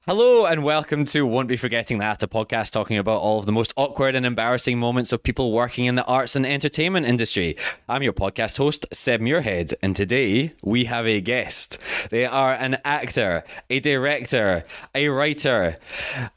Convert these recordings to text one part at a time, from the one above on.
Hello and welcome to Won't Be Forgetting That, a podcast talking about all of the most awkward and embarrassing moments of people working in the arts and entertainment industry. I'm your podcast host, Seb Muirhead, and today we have a guest. They are an actor, a director, a writer,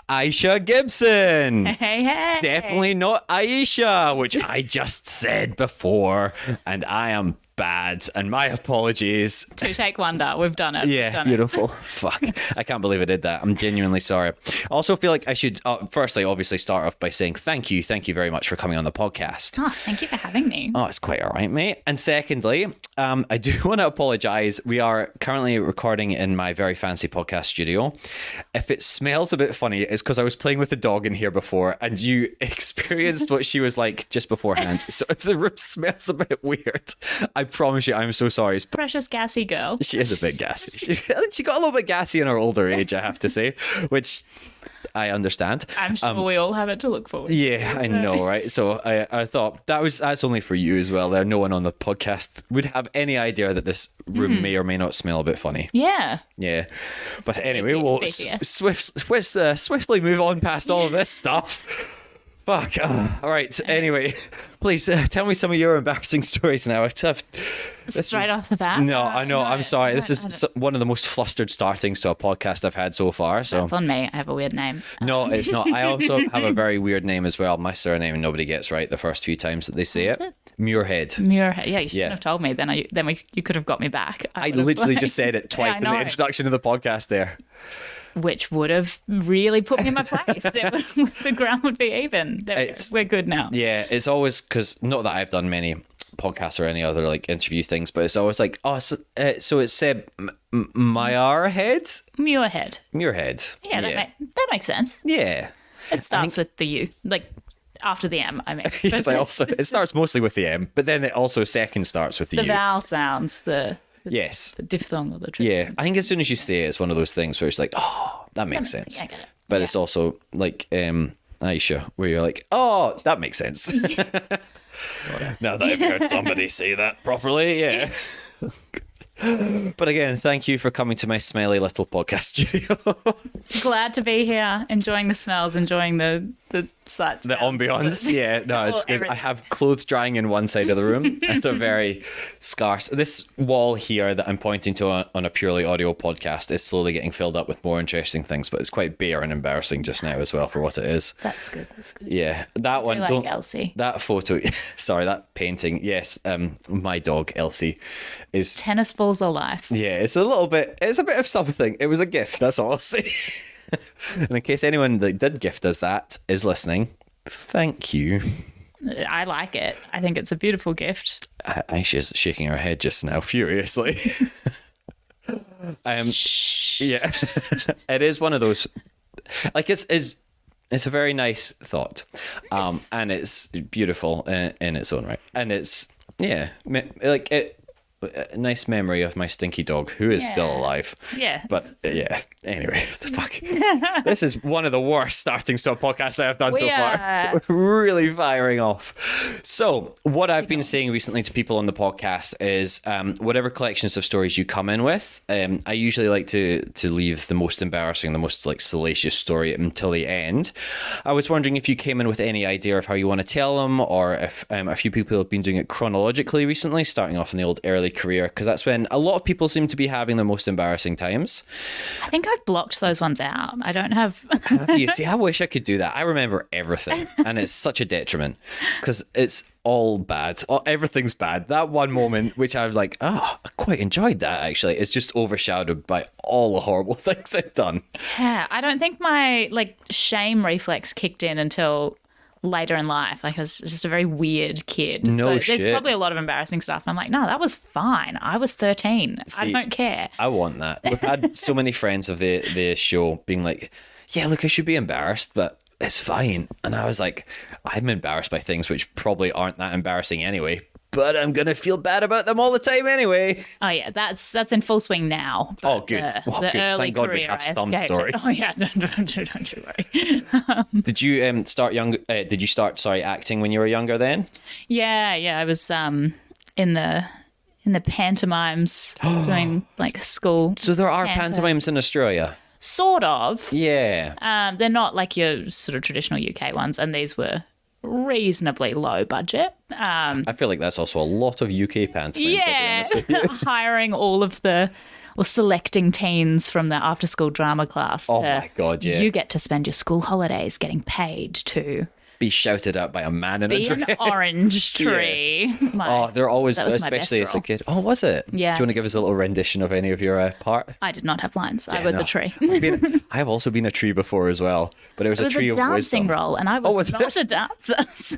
Ayesha Gibson. Hey. Definitely not Ayesha, which I just said before, and I am bad, and my apologies. Two take wonder. We've done it. Yeah, beautiful. Fuck. I can't believe I did that. I'm genuinely sorry. I also feel like I should, firstly, obviously start off by saying thank you. Thank you very much for coming on the podcast. Oh, thank you for having me. Oh, it's quite all right, mate. And secondly, I do want to apologise. We are currently recording in my very fancy podcast studio. If it smells a bit funny, it's because I was playing with the dog in here before and you experienced what she was like just beforehand. So if the room smells a bit weird, I promise you, I'm so sorry. Precious gassy girl. She is a bit gassy. She got a little bit gassy in her older age, I have to say, which I understand. I'm sure we all have it to look forward to. Yeah, I know, right? So I thought that's only for you as well. There, no one on the podcast would have any idea that this room may or may not smell a bit funny. Yeah. Yeah, but anyway, we'll swiftly move on past all of this stuff. Fuck. All right. Anyway, please tell me some of your embarrassing stories now. Straight off the bat? No, I know. I'm sorry. This is one of the most flustered startings to a podcast I've had so far. So that's on me. I have a weird name. No, it's not. I also have a very weird name as well. My surname nobody gets right the first few times that they say it. Muirhead. Muirhead. Yeah, you shouldn't have told me. Then you could have got me back. I literally just said it twice in the introduction of the podcast there. Which would have really put me in my place. The ground would be even. We're good now. Yeah, it's always because not that I've done many podcasts or any other like interview things, but it's always like, oh, so it's said Muirhead. Muirhead. Yeah, that makes sense. Yeah, it starts with the U, like after the M. I mean, yes, it starts mostly with the M, but then it also second starts with the U. The vowel sounds yes. The diphthong or the triphthong. Yeah, I think as soon as you say it, it's one of those things where it's like, oh, that makes sense. I get it. But it's also like Ayesha, where you're like, oh, that makes sense. Sort of. Now that I've heard somebody say that properly, yeah. But again, thank you for coming to my smelly little podcast studio. Glad to be here, enjoying the smells, enjoying the sights. The ambience. Yeah, no, it's good. I have clothes drying in one side of the room and they're very scarce. This wall here that I'm pointing to on a purely audio podcast is slowly getting filled up with more interesting things, but it's quite bare and embarrassing just now as well for what it is. That's good. Yeah, that one. Like Elsie. That photo. Sorry, that painting. Yes, my dog Elsie is tennis balls are life. Yeah, it's a bit of something. It was a gift. That's all I'll say. And in case anyone that did gift us that is listening, thank you. I like it. I think it's a beautiful gift. Aisha's shaking her head just now furiously. Yeah, it is one of those. Like it's a very nice thought, and it's beautiful in its own right, and it's like it. A nice memory of my stinky dog who is still alive. Yeah. But yeah. Anyway, fuck. This is one of the worst startings to a podcast I have done so far. We're really firing off. So what I've been saying recently to people on the podcast is whatever collections of stories you come in with, I usually like to leave the most embarrassing, the most like salacious story until the end. I was wondering if you came in with any idea of how you want to tell them, or if a few people have been doing it chronologically recently, starting off in the old early career, because that's when a lot of people seem to be having their most embarrassing times. I think I've blocked those ones out. I don't have. Have you? See, I wish I could do that. I remember everything, and it's such a detriment because it's all bad. Everything's bad. That one moment, which I was like, oh, I quite enjoyed that actually, is just overshadowed by all the horrible things I've done. Yeah, I don't think my shame reflex kicked in until later in life. Like I was just a very weird kid. No shit. There's probably a lot of embarrassing stuff. I'm like, no, that was fine. I was 13. See, I don't care. I want that. We've had so many friends of the show being like, yeah, look, I should be embarrassed, but it's fine. And I was like, I'm embarrassed by things which probably aren't that embarrassing anyway, but I'm going to feel bad about them all the time anyway. Oh, yeah, that's in full swing now. Oh, good. The early Thank God we have some stories. Oh, yeah, don't you worry. Did you start acting when you were younger then? Yeah, I was in the pantomimes doing like school. So there are pantomimes in Australia? Sort of. Yeah. They're not like your sort of traditional UK ones, and these were reasonably low budget. I feel like that's also a lot of UK pantomimes, Yeah, I'll be honest with you. hiring all of the, or selecting teens from the after-school drama class. Oh my God, yeah. You get to spend your school holidays getting paid to Be shouted at by a man in a be dress. an orange tree. Oh, they're always, that was my best especially as a role. kid. Oh, was it? Yeah. Do you want to give us a little rendition of any of your part? I did not have lines. I was no. a tree. I've also been a tree before as well, but it was It a was tree a of dancing wisdom. role, and I was was not a dancer. So.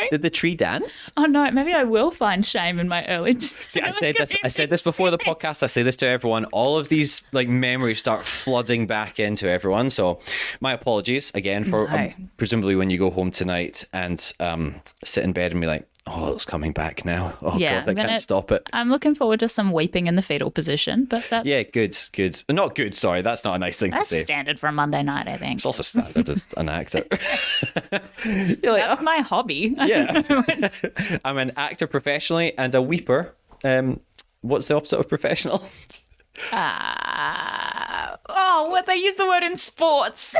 Did the tree dance? Oh no, maybe I will find shame in my early. See, I said this before the podcast. I say this to everyone. All of these like memories start flooding back into everyone. So, my apologies again for No. presumably when you go home tonight and sit in bed and be like, "Oh, it's coming back now. Oh Yeah, God, I can't stop it." I'm looking forward to some weeping in the fetal position, but that's Yeah, good. Not good. Sorry, that's not a nice thing to that's say. standard for a Monday night, I think. It's also standard as an actor. You're like, That's my hobby. yeah. I'm an actor professionally and a weeper. What's the opposite of professional? What they use the word in sports,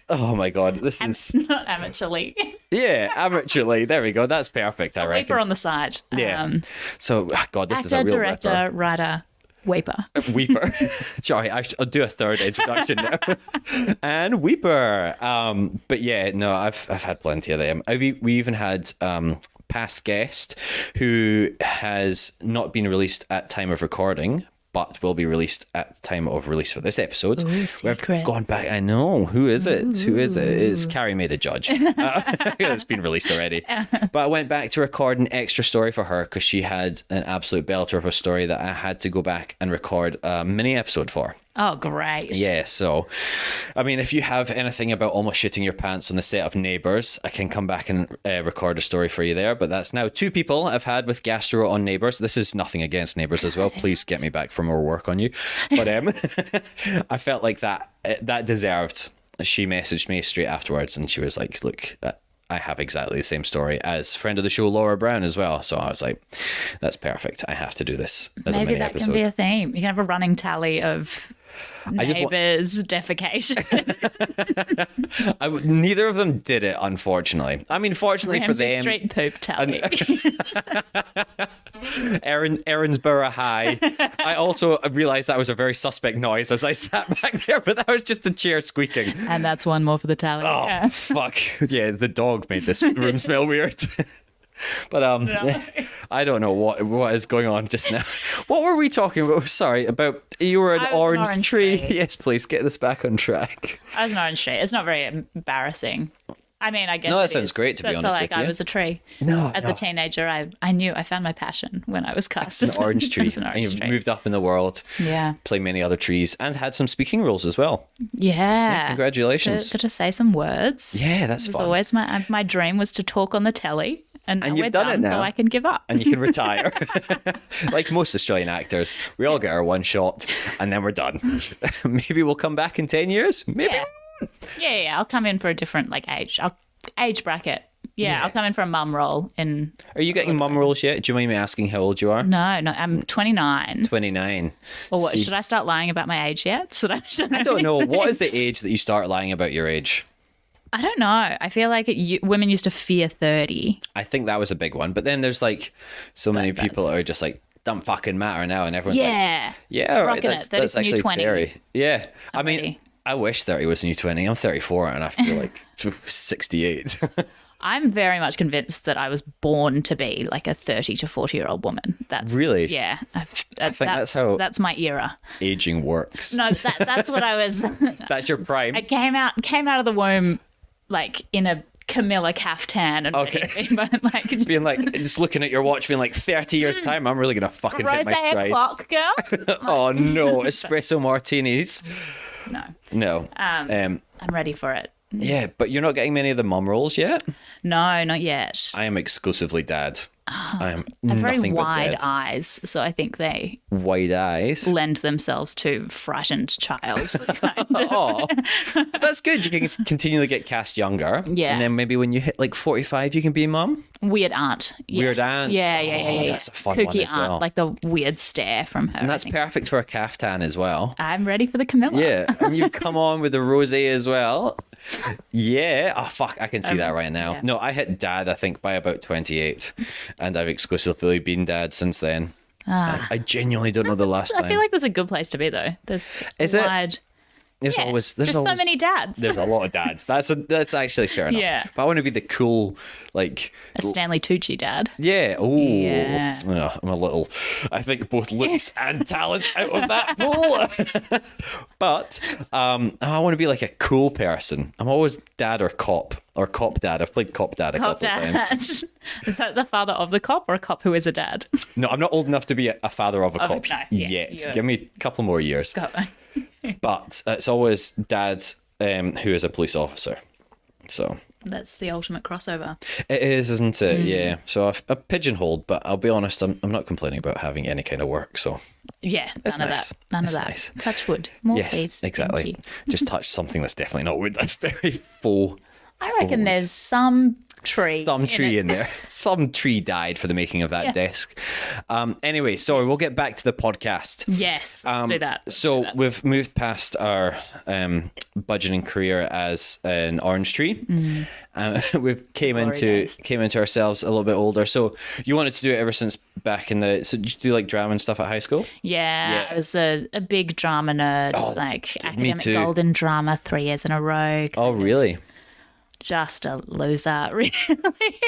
Oh my God, this is not amateurly. amateurly. There we go. That's perfect. I reckon. Weeper on the side. Yeah. So, God, this is a Actor, real director, ripper. writer, weeper. Weeper. Sorry, I'll do a third introduction now. And Weeper. But yeah, no, I've had plenty of them. We even had past guest who has not been released at time of recording, but will be released at the time of release for this episode. Ooh, We've secrets. gone back. I know. Who is it? Who is it? It's Carrie Made a Judge. It's been released already. But I went back to record an extra story for her because she had an absolute belter of a story that I had to go back and record a mini episode for. Oh, great. Yeah, so, I mean, if you have anything about almost shitting your pants on the set of Neighbours, I can come back and record a story for you there. But that's now 2 people I've had with gastro on Neighbours. This is nothing against Neighbours as well. Please get me back for more work on you. But I felt like that deserved. She messaged me straight afterwards and she was like, look, I have exactly the same story as friend of the show, Laura Brown, as well. So I was like, that's perfect. I have to do this as a Maybe mini that episode. can be a theme. You can have a running tally of neighbours' defecation. Neither of them did it, unfortunately. I mean, fortunately for Ramsey them, Street poop tally. Erinsborough High. I also realised that was a very suspect noise as I sat back there, but that was just the chair squeaking. And that's one more for the tally. Oh, Yeah. fuck. Yeah, the dog made this room smell weird. But I don't know what is going on just now. What were we talking about? Sorry, about you were an I was an orange orange tree. tree. Yes, please get this back on track. I was an orange tree. It's not very embarrassing. I mean, I guess No, that it sounds is. great, to be That's honest like with you. I was a tree. No, As no. a teenager, I knew I found my passion when I was cast An as orange tree. as an And orange you've tree. moved up in the world. Yeah. Play many other trees and had some speaking roles as well. Yeah. Congratulations. To say some words. Yeah, that's It was fun. always my dream was to talk on the telly. And And now you've we're done it done, now. so I can give up. And you can retire. Like most Australian actors, we all get our one shot and then we're done. Maybe we'll come back in 10 years. Maybe. Yeah. I'll come in for a different age bracket. Yeah, I'll come in for a mum role in. Are you getting mum roles yet? Do you mind me asking how old you are? No, I'm 29. 29. Or what? See, Should I start lying about my age yet? I don't know. What is the age that you start lying about your age? I don't know. I feel like women used to fear 30. I think that was a big one. But then there's like so many people that are just like, don't fucking matter now. And everyone's like, Yeah. yeah, all right. Rocking it. That's 30's the new actually 20. very. Yeah. I mean, ready. I wish 30 was the new 20. I'm 34 and I feel like 68. I'm very much convinced that I was born to be like a 30 to 40-year-old woman. That's Really? Yeah. I think that's how- That's my era. Aging works. No, that's what I was. That's your prime. I came out of the womb like in a Camilla caftan and Okay. ready to be, but like Being like, just looking at your watch, being like, 30 years' time, I'm really going to fucking hit my rosé stride. clock, girl. Oh, no. Espresso martinis. No, No. I'm ready for it. Yeah, but you're not getting many of the mum roles yet? No, not yet. I am exclusively dad. I am Have very nothing but wide dead. eyes, so I think they Wide eyes. lend themselves to frightened child. Oh, that's good. You can continually get cast younger. Yeah. And then maybe when you hit like 45, you can be mum. Weird aunt. Yeah. Weird aunt. Yeah. That's a fun Kooky one as aunt, well. like the weird stare from her. And I that's think. perfect for a caftan as well. I'm ready for the Camilla. Yeah. And you come on with the rosé as well. Yeah. Oh, fuck. I can see that right now. yeah. No, I hit dad, I think, by about 28. And I've exclusively been dad since then. I genuinely don't know the last time. I feel like that's a good place to be, though. There's Is it? wide. There's Yeah, always just so many dads. There's a lot of dads. That's actually fair enough. Yeah. But I want to be the cool, like, A Stanley Tucci dad. yeah. Oh, Yeah. I'm a little. I think both looks and talent out of that pool. But I want to be like a cool person. I'm always dad or cop dad. I've played cop dad a Cop couple of dad. times. Is that the father of the cop or a cop who is a dad? No, I'm not old enough to be a father of a cop no, yeah, yet. you're- Give me a couple more years. Go. But it's always dad who is a police officer. So. That's the ultimate crossover. It is, isn't it? Yeah. So I've pigeonholed, but I'll be honest, I'm not complaining about having any kind of work. So Yeah, It's none nice. of that. None It's of that. nice. Touch wood. More, yes, please. exactly. Thank you. Just touch something that's definitely not wood. That's very faux. I reckon there's some tree. Some tree it. in there. Some tree died for the making of that Yeah. desk. Anyway, sorry, well get back to the podcast. Yes, let's do that. Let's So do that. we've moved past our budgeting career as an orange tree. We've came Glory days. into ourselves a little bit older. So you wanted to do it ever since back in the. So did you do like drama and stuff at high school? Yeah, Yeah. I was a big drama nerd, Oh, like me academic too. golden drama 3 years in a row. Oh, really? Just a loser, really.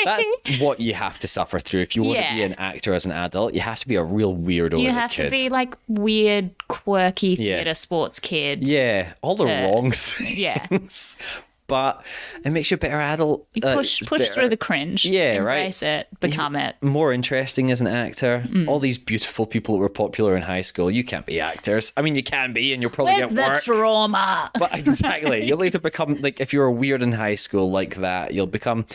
That's what you have to suffer through if you want to be Yeah. an actor as an adult. You have to be a real weirdo You as a have kid. to be like weird, quirky Yeah. theatre sports kid. yeah, all the to- wrong things. Yeah. But it makes you a better adult. You push better- through the cringe. Yeah, right. Embrace it, become it. More interesting as an actor. Mm. All these beautiful people that were popular in high school, you can't be actors. I mean, you can be, and you'll probably Where's get the work. trauma? But exactly, you'll either become like if you're weird in high school like that, you'll become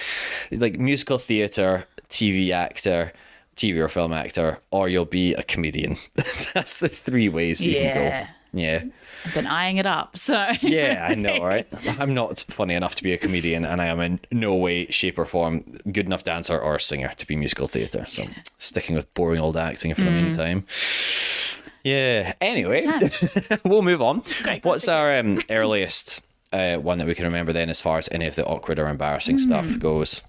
like musical theatre, TV actor, TV or film actor, or you'll be a comedian. That's the 3 ways you can Yeah. go. Yeah. I've been eyeing it up, so Yeah, I know, right? I'm not funny enough to be a comedian, and I am in no way, shape, or form good enough dancer or singer to be musical theatre. So sticking with boring old acting for the meantime. Yeah. Anyway, we'll move on. Great. What's our earliest one that we can remember then, as far as any of the awkward or embarrassing stuff goes?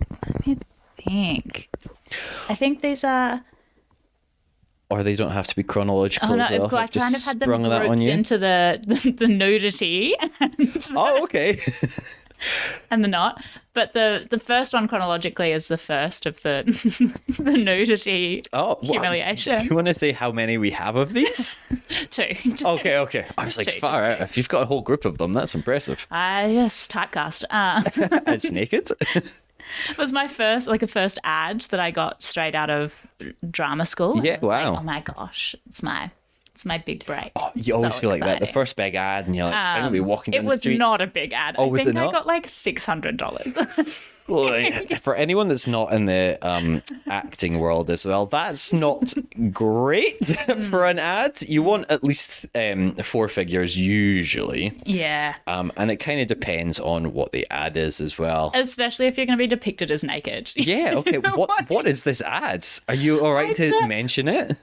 I think these are. Or they don't have to be chronological Oh no, as well. if I I've just kind of had them sprung that on grouped you. into the nudity Oh, okay. and the not. But the first one chronologically is the first of the the nudity Oh, well, humiliation. do you want to say how many we have of these? Two. Okay. I was Just like, two, far just out. two. If you've got a whole group of them, that's impressive. I just typecast. It's naked. It was my first, like, the first ad that I got straight out of drama school. And Yeah, I was like, wow. oh my gosh, it's my big break. You always So feel like that. The exciting. first big ad, and you're like, I'm gonna be walking down It the was street. not a big ad. Oh, I was think it I not? got like $600. For anyone that's not in the acting world as well, that's not great for an ad. You want at least 4 figures usually, Yeah. and it kind of depends on what the ad is as well. Especially if you're going to be depicted as naked. Yeah. Okay. What is this ad? Are you all right to mention it?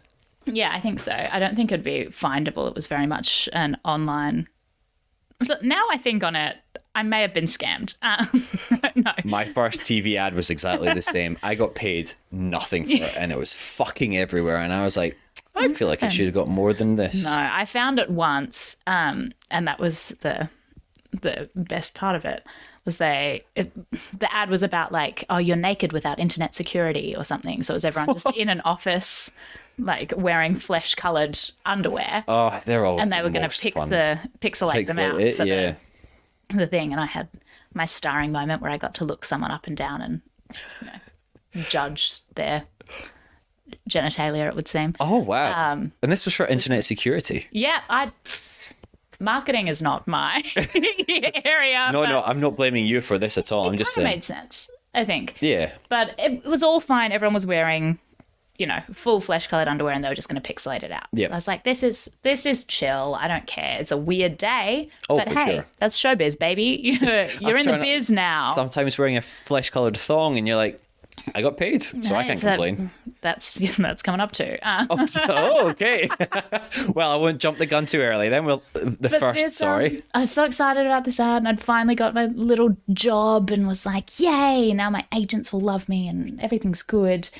Yeah, I think so. I don't think it'd be findable. It was very much an online. Now I think on it, I may have been scammed. No. My first TV ad was exactly the same. I got paid nothing for it, and it was fucking everywhere. And I was like, I feel like I should have got more than this. No, I found it once, and that was the best part of it. Was the ad was about like, oh, you're naked without internet security or something. So it was everyone just in an office, like wearing flesh-colored underwear, Oh, they're all. and they were going to pixelate them out for yeah. the thing. And I had my starring moment where I got to look someone up and down and judge their genitalia, it would seem. Oh wow! And this was for internet security. Yeah, marketing is not my area. No, I'm not blaming you for this at all. I'm just It saying. made sense, I think. Yeah. But it was all fine. Everyone was wearing full flesh-colored underwear, and they were just going to pixelate it out. Yep. So I was like, this is chill. I don't care. It's a weird day, but for hey, sure. that's showbiz, baby. You're in the biz now. Sometimes wearing a flesh-colored thong and you're like, I got paid, so I can't complain. That's coming up too. Okay. Well, I won't jump the gun too early. Then sorry. I was so excited about this ad, and I'd finally got my little job and was like, yay, now my agents will love me and everything's good.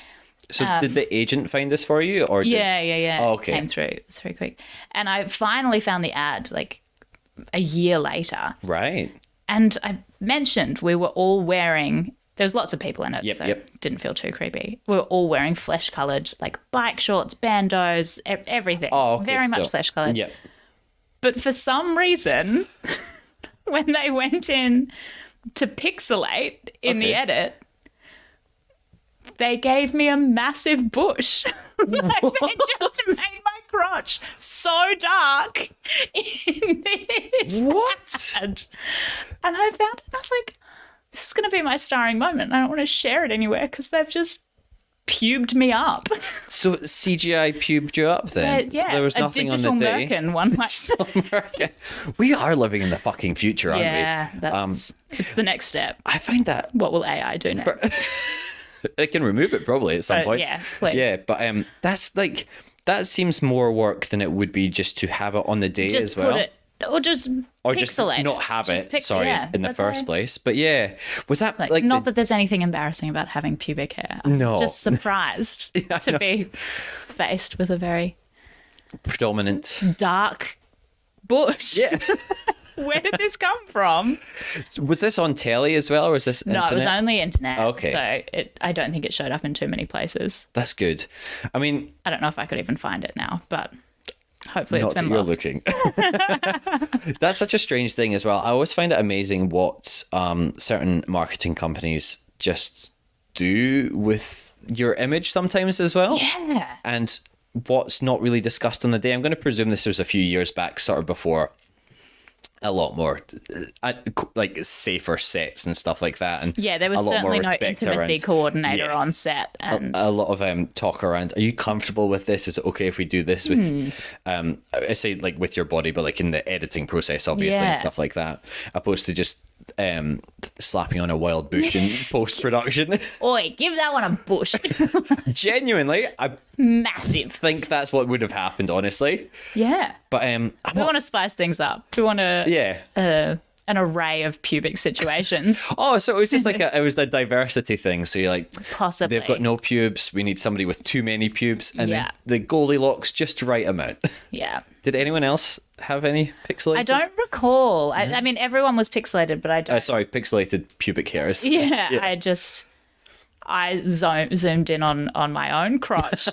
So did the agent find this for you? Or Yeah. Oh, okay. Came through. It was very quick. And I finally found the ad like a year later. Right. And I mentioned we were all wearing, there was lots of people in it, so Yep. it didn't feel too creepy. We were all wearing flesh-coloured, like bike shorts, bandos, everything. Oh, okay. Very much flesh-coloured. Yep. But for some reason, when they went in to pixelate in the edit, they gave me a massive bush. Like, they just made my crotch so dark in this What? ad. And I found it and I was like, this is going to be my starring moment. I don't want to share it anywhere because they've just pubed me up. So CGI pubed you up then? Yeah, So there was nothing on the day? A digital merkin, one might say. We are living in the fucking future, aren't we? Yeah, it's the next step. I find that What will AI do next? it can remove it probably at some point. Yeah, please. Yeah, but that's like, that seems more work than it would be just to have it on the day as well. Put it, or just pixelate not have Just it, in the first place. But yeah, was that like not that there's anything embarrassing about having pubic hair. I was just surprised to be faced with a very predominant dark bush. Yeah. Where did this come from? Was this on telly as well, or was this internet? No, it was only internet. Okay. So I don't think it showed up in too many places. That's good. I mean, I don't know if I could even find it now, but hopefully not it's been that you're lost. looking. That's such a strange thing as well. I always find it amazing what certain marketing companies just do with your image sometimes as well. Yeah. And what's not really discussed on the day. I'm going to presume this was a few years back, sort of before a lot more like safer sets and stuff like that, and there was certainly no intimacy coordinator on set, and a lot of talk around, are you comfortable with this, is it okay if we do this with I say like with your body, but like in the editing process obviously, and stuff like that, opposed to just slapping on a wild bush in post-production. Oi, give that one a bush. Genuinely, I Massive. think that's what would have happened, honestly. Yeah. But we want to spice things up. We want an array of pubic situations. Oh, so it was just like it was a diversity thing. So you're like, Possibly. they've got no pubes. We need somebody with too many pubes, and then Yeah. the Goldilocks just right amount. Yeah. Did anyone else have any pixelated? I don't recall. I mean, everyone was pixelated, but I don't. Sorry, pixelated pubic hairs. Yeah. I zoomed in on my own crotch.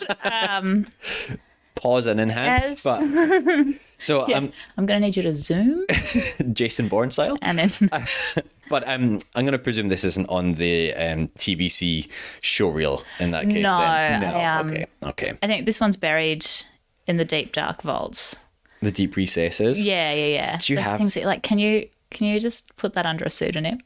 Pause and enhance, but so I'm going to need you to zoom Jason Bourne style. and then But I'm going to presume this isn't on the TBC show reel in that case. No, then. Okay. I think this one's buried in the deep dark vaults. The deep recesses. Yeah. Do you There's have things like can you just put that under a pseudonym?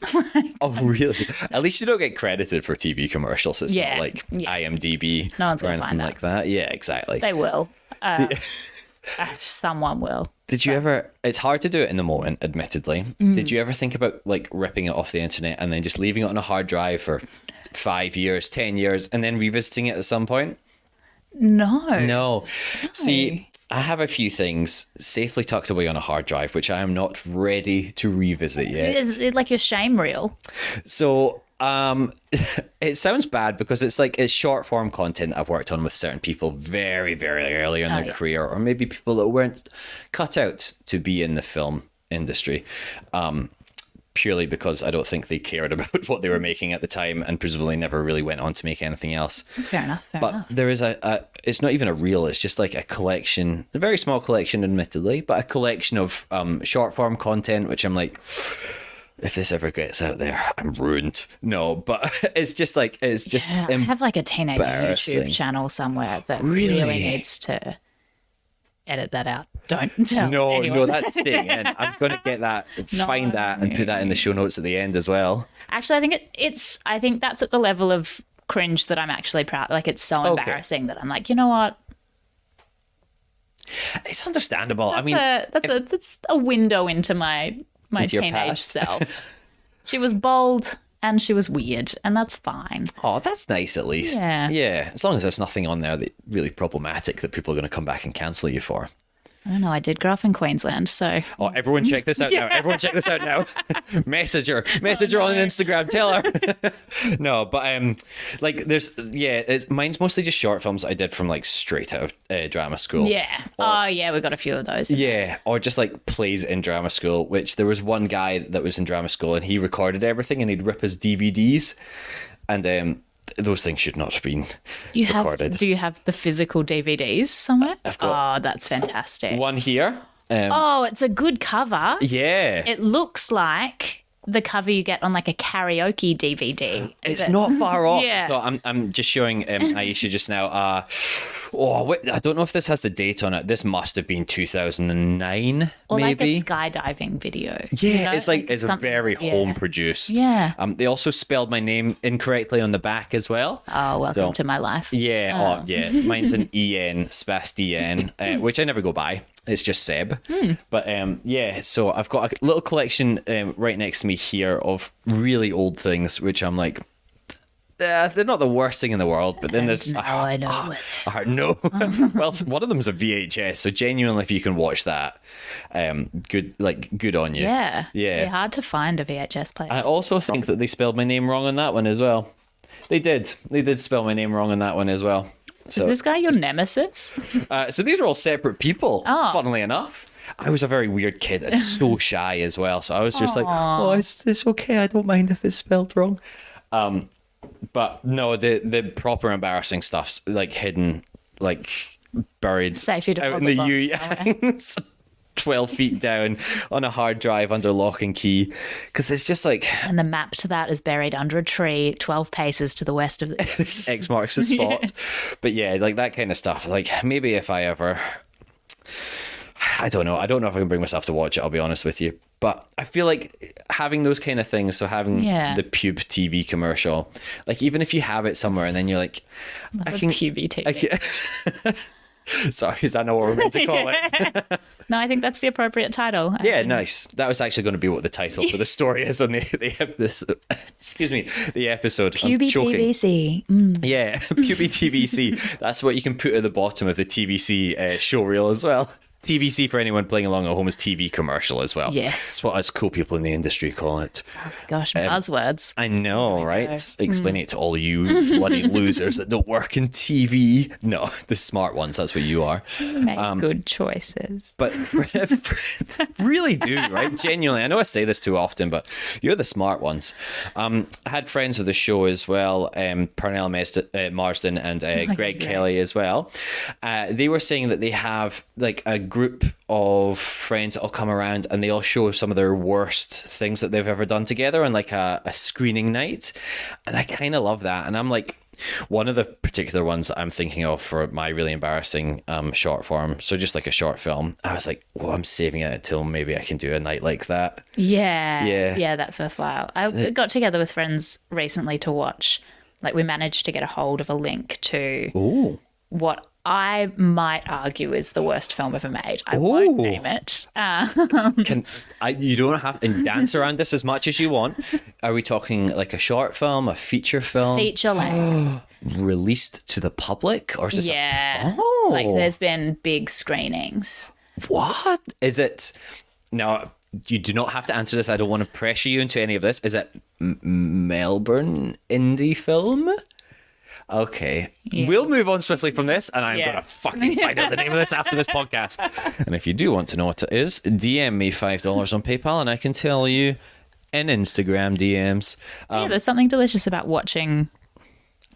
Oh, really? At least you don't get credited for TV commercials. It's Yeah, not like yeah. IMDb No one's or gonna anything find like that. Yeah, exactly. They will. Someone will. Did you ever, it's hard to do it in the moment, admittedly. Did you ever think about like ripping it off the internet and then just leaving it on a hard drive for 5 years, 10 years, and then revisiting it at some point? No. See, I have a few things safely tucked away on a hard drive, which I am not ready to revisit yet. Is it like your shame reel? So, it sounds bad because it's short form content I've worked on with certain people very, very early in their career, or maybe people that weren't cut out to be in the film industry. Purely because I don't think they cared about what they were making at the time, and presumably never really went on to make anything else. Fair enough. But there is it's not even a reel, it's just like a collection, a very small collection admittedly, but a collection of short form content, which I'm like, if this ever gets out there, I'm ruined. No, but it's just I have like a teenage YouTube channel somewhere that really needs to edit that out. Don't tell anyone. No, that's staying in. I'm going to get that, find that, and put that in the show notes at the end as well. Actually, I think I think that's at the level of cringe that I'm actually proud. Like, it's so embarrassing that I'm like, you know what? It's understandable. That's a window into my Into your teenage past. self. She was bold and she was weird, and that's fine. Oh, that's nice at least. Yeah. As long as there's nothing on there that really problematic that people are going to come back and cancel you for. I don't know. I did grow up in Queensland, so. Oh, everyone check this out now. Everyone check this out now. Message her on Instagram. Tell her. No, but like mine's mostly just short films I did from like straight out of drama school. Yeah. We got a few of those. Yeah, or just like plays in drama school, which there was one guy that was in drama school and he recorded everything and he'd rip his DVDs, and those things should not have been recorded. Do you have the physical DVDs somewhere? I've got that's fantastic. one here. It's a good cover. Yeah. It looks like the cover you get on like a karaoke DVD. It's not far off. Yeah. So I'm just showing Ayesha just now. I don't know if this has the date on it. This must have been 2009, or maybe. like a skydiving video. Yeah, you know? it's very home produced. Yeah. They also spelled my name incorrectly on the back as well. Oh, welcome to my life. Yeah. Mine's an EN, Sebastian, which I never go by. It's just Seb. But so I've got a little collection right next to me here of really old things, which I'm like, they're not the worst thing in the world, but then there's I know. no. Well, one of them's a VHS, so genuinely, if you can watch that, good on you. Yeah. Yeah. Hard to find a VHS player. I also think that they spelled my name wrong on that one as well. They did spell my name wrong on that one as well. So, is this guy your nemesis? so these are all separate people, funnily enough. I was a very weird kid and so shy as well. So I was just like, oh, it's okay. I don't mind if it's spelled wrong. But no, the proper embarrassing stuff's like hidden, like buried Safety out in deposit the box 12 feet down on a hard drive under lock and key. Because it's just like... And the map to that is buried under a tree 12 paces to the west of the... X marks the spot. Yeah. But yeah, like that kind of stuff. Like maybe if I ever... I don't know if I can bring myself to watch it, I'll be honest with you. But I feel like having those kind of things, so having the pub TV commercial, like even if you have it somewhere and then you're like... I can pub TV. Sorry, is that not what we're meant to call it? No, I think that's the appropriate title. Nice. That was actually going to be what the title for the story is on the episode. Puby TVC. Yeah, Puby TVC. That's what you can put at the bottom of the TVC show reel as well. TVC, for anyone playing along at home, is TV commercial as well. Yes. That's what us cool people in the industry call it. Oh, gosh, buzzwords. I know, right? Explaining it to all you bloody losers that don't work in TV. No, the smart ones, that's what you are. Make good choices. But really do, right? Genuinely. I know I say this too often, but you're the smart ones. I had friends of the show as well, Parnell Marsden and Greg Kelly as well. They were saying that they have like a group of friends that all come around and they all show some of their worst things that they've ever done together on like a screening night. And I kind of love that. And I'm like, one of the particular ones that I'm thinking of for my really embarrassing short form, so just like a short film, I was like, well, I'm saving it until maybe I can do a night like that. Yeah, that's worthwhile. I got together with friends recently to watch, like we managed to get a hold of a link to what I might argue is the worst film ever made. I won't name it. You don't have to dance around this as much as you want. Are we talking like a short film, a feature film? Feature length. Released to the public? Or is this like there's been big screenings. What? Is it... Now, you do not have to answer this. I don't want to pressure you into any of this. Is it Melbourne indie film? Okay. Yeah. We'll move on swiftly from this, and I'm going to fucking find out the name of this after this podcast. And if you do want to know what it is, DM me $5 on PayPal, and I can tell you in Instagram DMs. There's something delicious about watching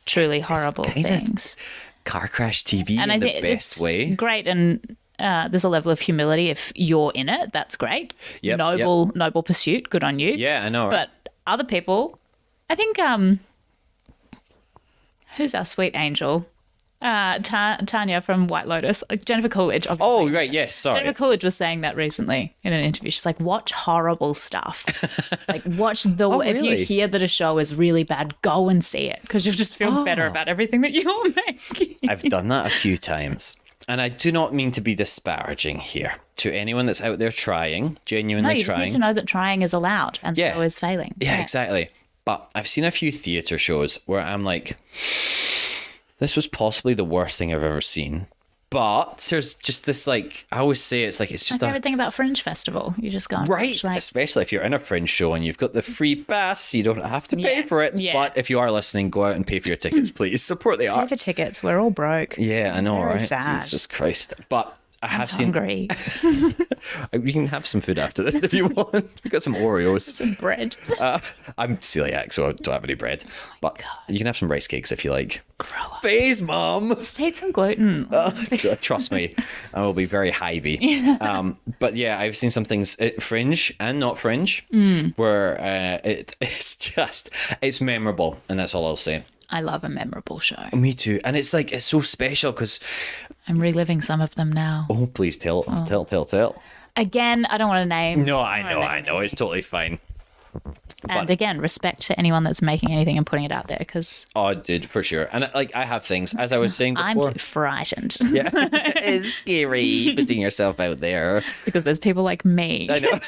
truly horrible things. Car crash TV in the best way. Great, and there's a level of humility if you're in it. That's great. Yep, noble pursuit. Good on you. Yeah, I know. Right? But other people, I think... who's our sweet angel? Tanya from White Lotus, Jennifer Coolidge, obviously. Oh, right, yes, sorry. Jennifer Coolidge was saying that recently in an interview. She's like, watch horrible stuff. Like, watch the... If really? you hear that a show is really bad, go and see it because you'll just feel better about everything that you're making. I've done that a few times. And I do not mean to be disparaging here to anyone that's out there trying, genuinely you trying. just need to know that trying is allowed and so is failing. Yeah, exactly. But I've seen a few theatre shows where I'm like, this was possibly the worst thing I've ever seen. But there's just this, like, I always say it's just my favourite thing about Fringe Festival. You just go and right, watch, especially if you're in a Fringe show and you've got the free pass, you don't have to pay for it. Yeah. But if you are listening, go out and pay for your tickets, please. Support the pay arts. for tickets. We're all broke. Yeah, I know, Very right? sad. Jesus Christ. But I have Hungry. We can have some food after this if you want. We've got some Oreos. Some bread. I'm celiac, so I don't have any bread. But you can have some rice cakes if you like. Grow up. Phase, Mum. Just eat some gluten. Trust me, I will be very hivey. But yeah, I've seen some things at Fringe and not Fringe where it's memorable, and that's all I'll say. I love a memorable show. Me too. And it's so special because... I'm reliving some of them now. Oh, please tell. Again, I don't want to name. No, I know. It's totally fine. And again, respect to anyone that's making anything and putting it out there because... Oh, dude, for sure. And I have things, as I was saying before. I'm frightened. Yeah, it's scary putting yourself out there. Because there's people like me. I know.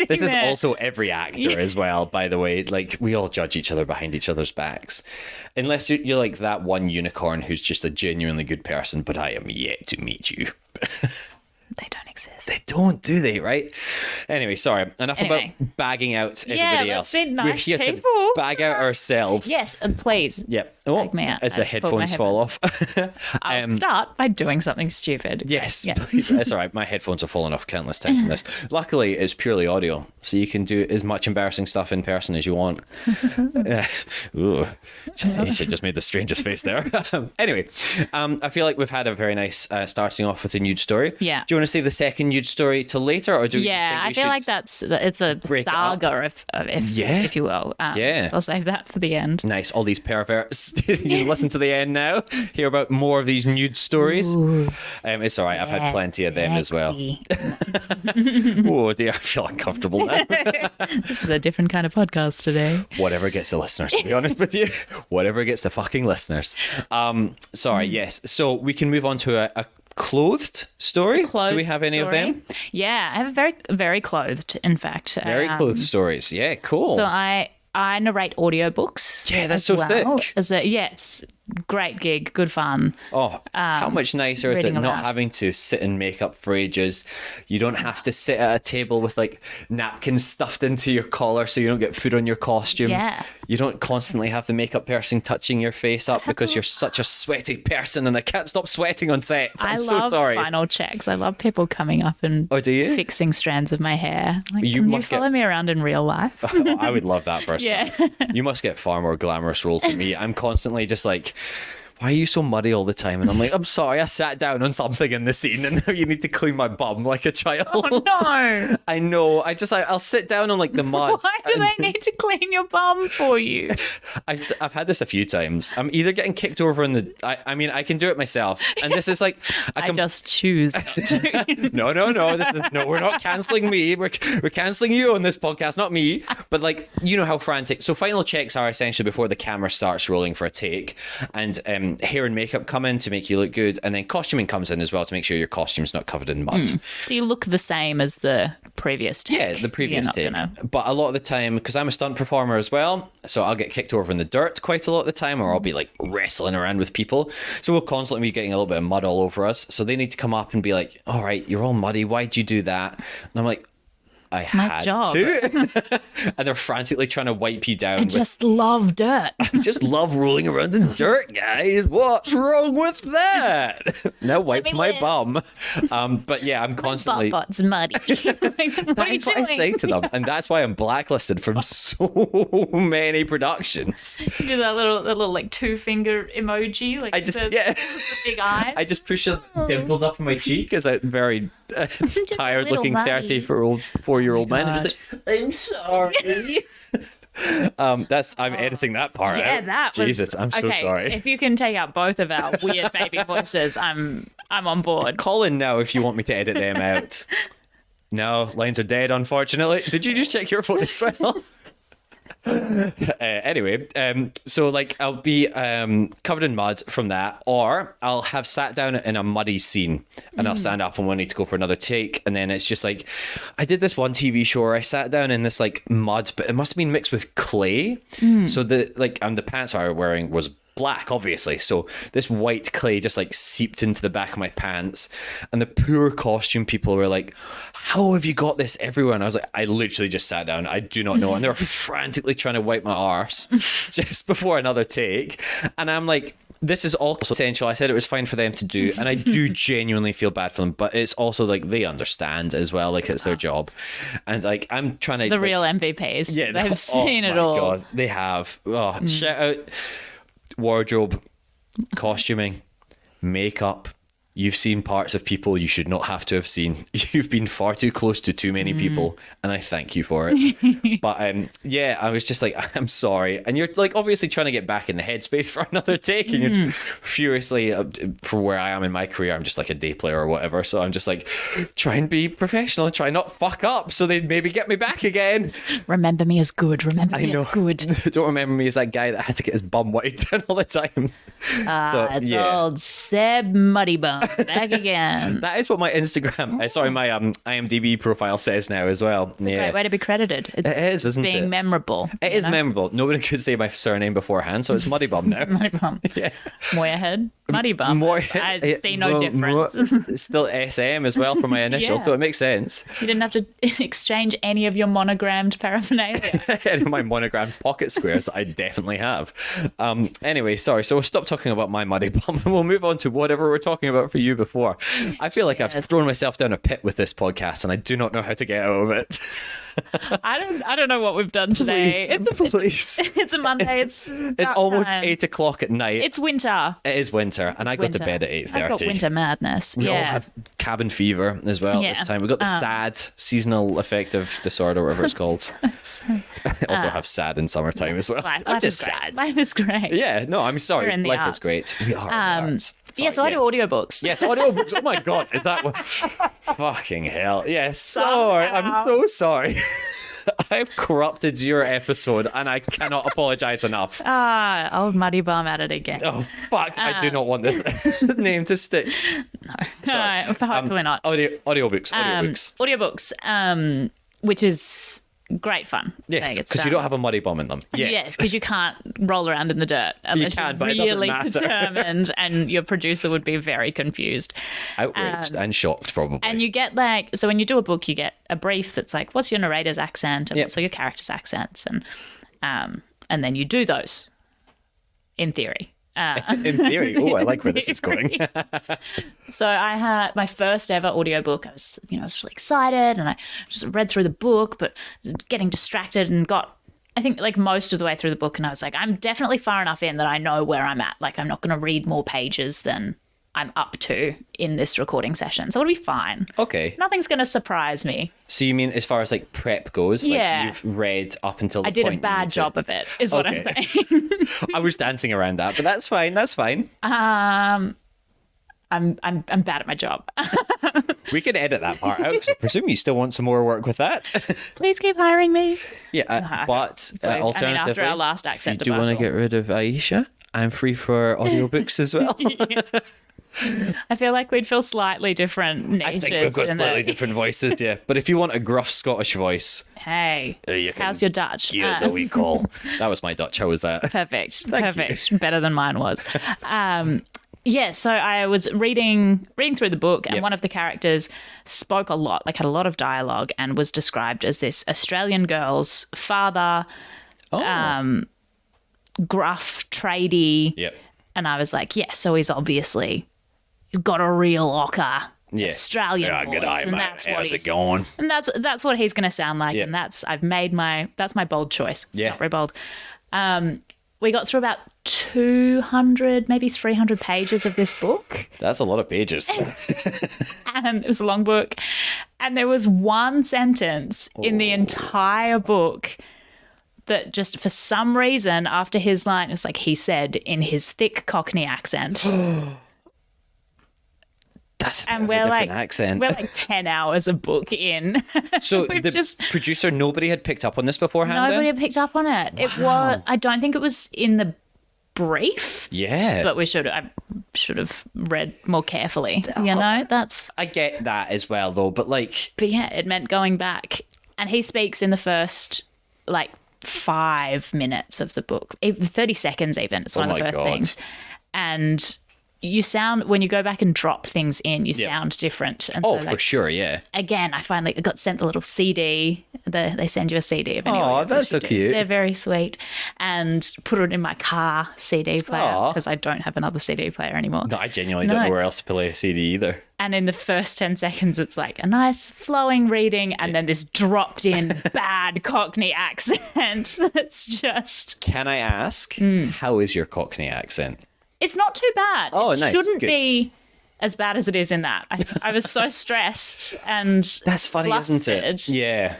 This is also every actor as well, by the way. Like, we all judge each other behind each other's backs. Unless you're like that one unicorn who's just a genuinely good person, but I am yet to meet you. They don't exist. They don't, do they, right? Anyway, sorry. Enough about bagging out everybody else. Let's be nice We're here people. to bag out ourselves. Yes, and please. Yep. Bag me out. As the headphones fall off. I'll start by doing something stupid. Yes, please. It's all right. My headphones have fallen off countless times from this. Luckily, it's purely audio, so you can do as much embarrassing stuff in person as you want. Ooh. Ayesha just made the strangest face there. Anyway, I feel like we've had a very nice starting off with a nude story. Yeah. Do you want to save the second nude story till later, or do you think I we feel should like it's a saga, if you will. So I'll save that for the end. Nice. All these perverts. You listen to the end now. Hear about more of these nude stories. It's all right. I've had plenty of them as well. Oh dear, I feel uncomfortable now. This is a different kind of podcast today. Whatever gets the listeners, to be honest with you. Whatever gets the fucking listeners. Yes. So we can move on to a clothed story. Do we have any of them? Yeah, I have a very, very clothed, in fact. Very clothed stories. Yeah, cool. So I narrate audiobooks. Yeah, that's so thick. It's great gig, good fun. Oh, how much nicer is it reading not aloud. having to sit in makeup for ages? You don't have to sit at a table with like napkins stuffed into your collar so you don't get food on your costume. Yeah. You don't constantly have the makeup person touching your face up because you're such a sweaty person and I can't stop sweating on set. I'm so sorry. I love final checks. I love people coming up and do you? fixing strands of my hair. Like, You can must you follow me around in real life? Oh, I would love that person. Yeah. You must get far more glamorous roles than me. I'm constantly just like, why are you so muddy all the time? And I'm like, I'm sorry, I sat down on something in the scene and now you need to clean my bum like a child. Oh, no. I know. I'll sit down on like the mud. Why do they need to clean your bum for you? I've had this a few times. I'm either getting kicked over in the... I mean, I can do it myself. And this is like... I just choose not to. No. We're not cancelling me. We're cancelling you on this podcast, not me. But like, you know how frantic... So final checks are essentially before the camera starts rolling for a take. And hair and makeup come in to make you look good. And then costuming comes in as well to make sure your costume's not covered in mud. Do you look the same as the previous take? Yeah, the previous take. Gonna... But a lot of the time, because I'm a stunt performer as well, so I'll get kicked over in the dirt quite a lot of the time, or I'll be like wrestling around with people. So we'll constantly be getting a little bit of mud all over us. So they need to come up and be like, all right, you're all muddy. Why'd you do that? And I'm like, It's my job. to. And they're frantically trying to wipe you down. I just love dirt. I just love rolling around in dirt, guys. What's wrong with that? Now wipe my bum. But yeah, I'm constantly... My butt's muddy. What are you That's what I doing? say to them. And that's why I'm blacklisted from so many productions. You do that little like 2-finger emoji. Like the big eyes. I just push the dimples up in my cheek as a very tired looking muddy. 34-year-old man. Just like, I'm sorry. I'm editing that part out. That was Jesus, I'm so okay, sorry. If you can take out both of our weird baby voices, I'm on board. Call in now if you want me to edit them out. No, lines are dead, unfortunately. Did you just check your phone as well? Anyway, so like I'll be covered in mud from that, or I'll have sat down in a muddy scene and I'll stand up and we'll need to go for another take, and then it's just like I did this one TV show where I sat down in this like mud, but it must have been mixed with clay. So the pants I was wearing was black, obviously, so this white clay just like seeped into the back of my pants, and the poor costume people were like, how have you got this everywhere? And I was like, I literally just sat down, I do not know. And they were frantically trying to wipe my arse just before another take, and I'm like, this is also essential. I said it was fine for them to do, and I do genuinely feel bad for them, but it's also like they understand as well, like it's their job. And like I'm trying to, the real MVPs, yeah, they've seen it all. God, they have. Shout out wardrobe, costuming, makeup. You've seen parts of people you should not have to have seen. You've been far too close to too many people, and I thank you for it. But yeah, I was just like, I'm sorry. And you're like obviously trying to get back in the headspace for another take, and you're furiously, for where I am in my career, I'm just like a day player or whatever. So I'm just like, try and be professional and try not fuck up so they'd maybe get me back again. Remember me as good. Remember me as good. Don't remember me as that guy that had to get his bum wiped down all the time. It's old Seb Muddy Bum. Back again. That is what my Instagram, my IMDb profile says now as well. Yeah, Great way to be credited. It is, isn't it? Being memorable. It is memorable. Nobody could say my surname beforehand, so it's Muddy Bum now. Muddy Bum. Yeah. Moorhead. Muddy Bum. I see no difference. It's still SM as well for my initial, so it makes sense. You didn't have to exchange any of your monogrammed paraphernalia. Any of my monogrammed pocket squares that I definitely have. Anyway, sorry. So we'll stop talking about my Muddy Bum and we'll move on to whatever we're talking about for you before. I feel like I've thrown myself down a pit with this podcast and I do not know how to get out of it. I don't know what we've done today. Please. It's a Monday. It's almost times. 8:00 at night. It's winter. It is winter, and I got to bed at 8:30. I've got winter madness. We all have cabin fever as well this time. We've got the SAD, seasonal affective disorder, whatever it's called. I also have SAD in summertime as well. I'm just sad. Life is great. Yeah, no, I'm sorry. We're in the Life arts. is great. We are in the arts. Sorry, so I do audiobooks. Yes, audiobooks. Oh my God, is that what? Fucking hell. Yes, sorry. I'm so sorry. I've corrupted your episode and I cannot apologise enough. Old Muddy Bum at it again. Oh, fuck. I do not want this name to stick. No, hopefully not. Audiobooks. Audiobooks, which is great fun. Yes, because you don't have a Muddy Bum in them. Yes, because you can't roll around in the dirt unless you can, you're but it doesn't really matter. determined, and your producer would be very confused. Outraged and shocked, probably. And you get so when you do a book, you get a brief that's like, what's your narrator's accent and what's your character's accents, and then you do those in theory. In theory. Oh, I like where this is going. So I had my first ever audiobook. I was really excited, and I just read through the book, but getting distracted and got, I think, like most of the way through the book, and I was like, I'm definitely far enough in that I know where I'm at. Like, I'm not going to read more pages than I'm up to in this recording session, so it'll be fine. Okay. Nothing's going to surprise me. So you mean as far as like prep goes? Yeah. Like you've read up until the I did point a bad job of it, is what I'm saying. I was dancing around that, but that's fine. That's fine. I'm bad at my job. We can edit that part out because I presume you still want some more work with that. Please keep hiring me. Yeah, but alternatively, after our last accent, if you do want to get rid of Ayesha, I'm free for audiobooks as well. I feel like we'd feel slightly different niches. I think we've got slightly different voices, yeah. But if you want a gruff Scottish voice, hey, you how's your Dutch? Here's a wee call. That was my Dutch. How was that? Perfect. Thank you. Better than mine was. So I was reading through the book, and one of the characters spoke a lot, like had a lot of dialogue, and was described as this Australian girl's father, gruff, tradey. Yep. And I was like, so he's obviously got a real ochre Australian voice. G'day, and mate. that's How's it going? And that's what he's going to sound like. And that's my bold choice. It's not very bold. We got through about 200, maybe 300 pages of this book. That's a lot of pages. And it was a long book. And there was one sentence in the entire book that just for some reason after his line, it was like he said in his thick Cockney accent. That's a And bit of a we're different accent. We're like 10 hours a book in. So the producer, nobody had picked up on this beforehand. Nobody then? had picked up on it. Wow. It was. I don't think it was in the brief. Yeah, but I should have read more carefully. You know, I get that as well, though. But yeah, it meant going back, and he speaks in the first 5 minutes of the book, 30 seconds even. It's one of the first things, and you sound, when you go back and drop things in, you sound different. And for sure, yeah. Again, I finally got sent the little CD. They send you a CD of any. Oh, that's so cute. They're very sweet. And put it in my car CD player because I don't have another CD player anymore. No, I genuinely don't know where else to play a CD either. And in the first 10 seconds, it's like a nice flowing reading and then this dropped in bad Cockney accent that's just... Can I ask, how is your Cockney accent? It's not too bad. Oh, it nice. Shouldn't Good. be as bad as it is in that. I was so stressed and That's funny, flustered. isn't it? Yeah.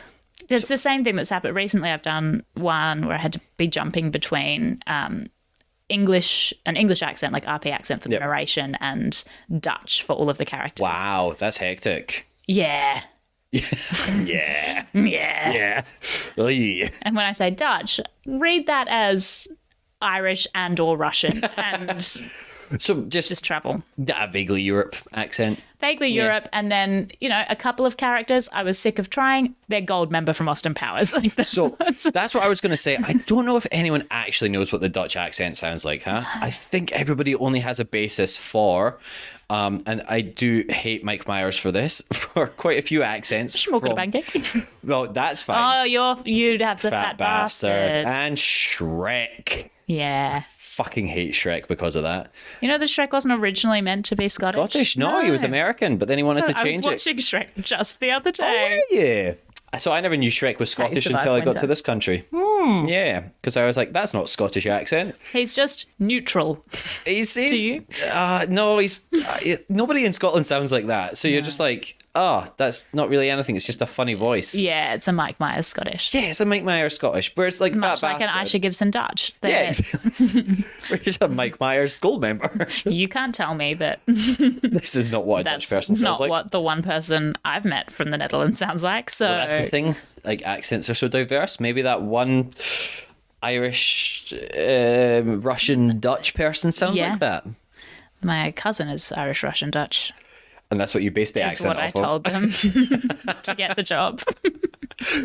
There's the same thing that's happened. Recently, I've done one where I had to be jumping between an English accent, like RP accent for the narration, and Dutch for all of the characters. Wow, that's hectic. Yeah. Yeah. Yeah. Yeah. Oy. And when I say Dutch, read that as Irish and or Russian and So just travel. A vaguely Europe accent. Vaguely Europe, and then, a couple of characters I was sick of trying. They're gold member from Austin Powers. So that's what I was going to say. I don't know if anyone actually knows what the Dutch accent sounds like, huh? I think everybody only has a basis for, and I do hate Mike Myers for this, for quite a few accents. Well, that's fine. Oh, you'd have the fat bastard. And Shrek. Yeah. Fucking hate Shrek because of that. You know that Shrek wasn't originally meant to be Scottish? Scottish? No, he was American, but then he wanted to change it. I was watching Shrek just the other Oh, day. yeah. So I never knew Shrek was Scottish until I got to this country. Yeah, because I was like, that's not Scottish accent. He's just neutral. He's Do you? No, he's nobody in Scotland sounds like that. So you're just like, that's not really anything. It's just a funny voice. Yeah, it's a Mike Myers Scottish. Yeah, it's a Mike Myers Scottish, where it's like much fat like an bastard. Ayesha Gibson Dutch. Yeah, where he's a Mike Myers gold member. You can't tell me that This is not what a Dutch person that's sounds not like. what the one person I've met from the Netherlands sounds like. So Well, that's the thing. Like, accents are so diverse. Maybe that one Irish, Russian, Dutch person sounds like that. My cousin is Irish, Russian, Dutch. And that's what you base the That's accent what I off of. told them to get the job.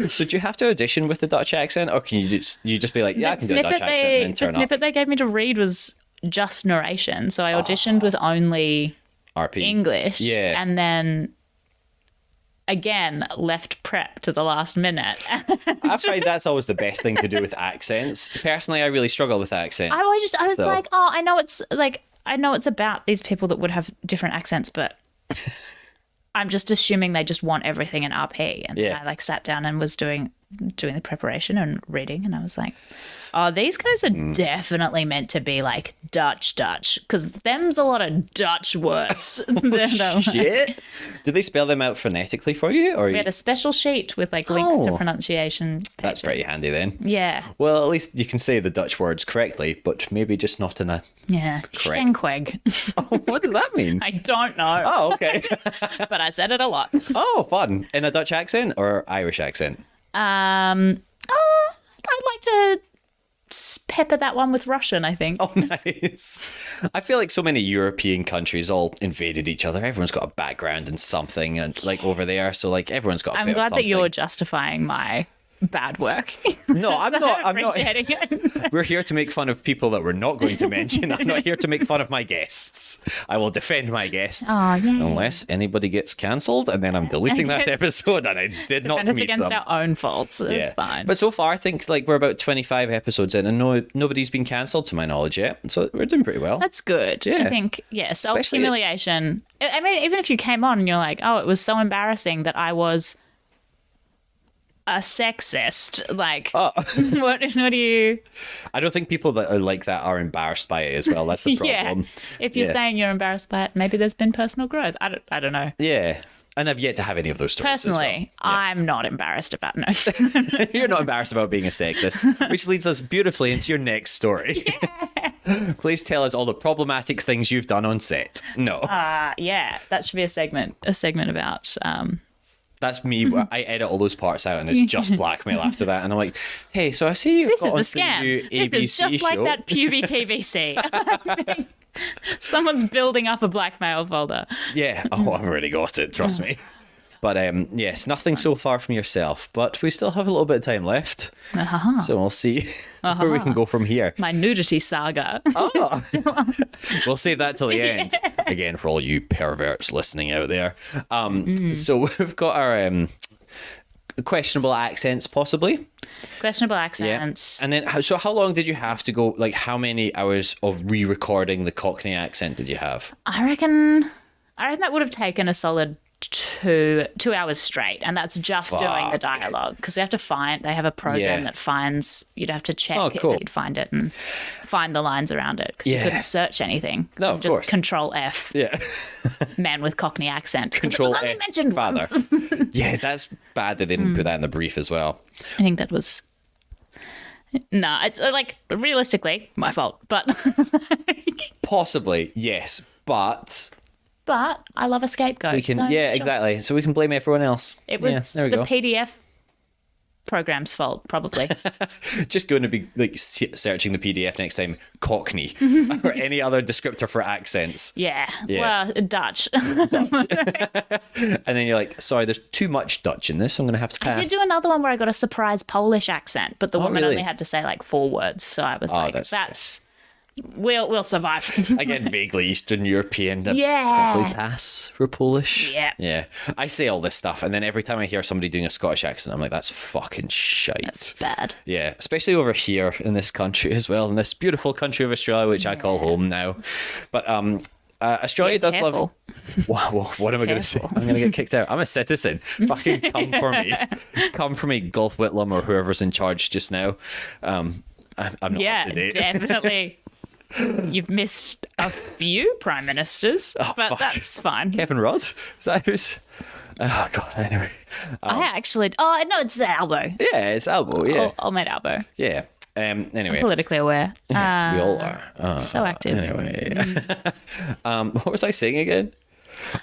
So do you have to audition with the Dutch accent, or can you just be like, yeah, I can do a Dutch accent and then turn The snippet up? they gave me to read was just narration. So I auditioned with only RP. English. Yeah. And then again left prep to the last minute. I find that's always the best thing to do with accents. Personally, I really struggle with accents. I was like, I know it's about these people that would have different accents, but I'm just assuming they just want everything in RP. And Yeah. I sat down and was doing the preparation and reading, and I was like, these guys are definitely meant to be like Dutch, because them's a lot of Dutch words. Shit. Did they spell them out phonetically for you? Or We had a special sheet with links to pronunciation pages. That's pretty handy then. Yeah. Well, at least you can say the Dutch words correctly, but maybe just not in a... Yeah. Correct. Schenkweg. What does that mean? I don't know. Oh, okay. But I said it a lot. Oh, fun. In a Dutch accent or Irish accent? I'd like to pepper that one with Russian, I think. Oh, nice. I feel like so many European countries all invaded each other. Everyone's got a background in something and over there. So everyone's got a I'm bit of glad that something. you're justifying my bad work. No, I'm not. Appreciating it. We're here to make fun of people that we're not going to mention. I'm not here to make fun of my guests. I will defend my guests. Oh, yay. Unless anybody gets cancelled, and then I'm deleting that episode, and I did not Defend us meet against them. our own faults. It's fine. But so far, I think we're about 25 episodes in, and nobody's been cancelled to my knowledge yet. So we're doing pretty well. That's good. Yeah. I think, self-humiliation. I mean, even if you came on and you're like, it was so embarrassing that I was a sexist. What do you... I don't think people that are like that are embarrassed by it as well. That's the problem. If you're saying you're embarrassed by it, maybe there's been personal growth. I don't know. Yeah. And I've yet to have any of those stories. Personally, I'm not embarrassed about no. You're not embarrassed about being a sexist, which leads us beautifully into your next story. Yeah. Please tell us all the problematic things you've done on set. No. Yeah, that should be a segment about. That's me. Where I edit all those parts out, and it's just blackmail after that. And I'm like, hey, so I see you. This is a scam. This is just show. like that Puby TVC. Someone's building up a blackmail folder. Yeah. Oh, I've already got it. Trust me. But yes, nothing so far from yourself. But we still have a little bit of time left. So we'll see where we can go from here. My nudity saga. Oh. We'll save that till the end. Again, for all you perverts listening out there. So we've got our questionable accents, possibly. Questionable accents. Yeah. And then, so how long did you have to go? Like, how many hours of re-recording the Cockney accent did you have? I reckon that would have taken a solid 2 hours straight, and that's just doing the dialogue, because we have to they have a program that finds, you'd have to check if you'd find it and find the lines around it, because you couldn't search anything. No, of just course. Control F. Yeah. Man with Cockney accent. Control F. Mentioned father. Yeah, that's bad they didn't put that in the brief as well. I think that was... No, it's like, realistically, my fault, but... Possibly, yes, but... But I love a scapegoat. We can, so, exactly. So we can blame everyone else. It was the PDF program's fault, probably. Just going to be like searching the PDF next time, Cockney or any other descriptor for accents. Yeah. Well, Dutch. And then you're like, sorry, there's too much Dutch in this. I'm going to have to pass. I did do another one where I got a surprise Polish accent, but the woman only had to say like 4 words. So I was like, that's we'll survive. Again, vaguely Eastern European. Yeah. Probably pass for Polish. Yeah. Yeah. I say all this stuff, and then every time I hear somebody doing a Scottish accent, I'm like, that's fucking shite. That's bad. Yeah. Especially over here in this country as well, in this beautiful country of Australia, which I call home now. But Australia does love... Wow, what am I going to say? I'm going to get kicked out. I'm a citizen. Fucking come for me. Come for me, Gulf Whitlam or whoever's in charge just now. I'm not up to date. Definitely. You've missed a few prime ministers, but that's fine. Kevin Rudd? Is that who's... Oh, God, anyway. I actually... Oh, no, it's Albo. Yeah, it's Albo, yeah. Old mate Albo. Yeah. Anyway. I'm politically aware. We all are. So active. Anyway. What was I saying again?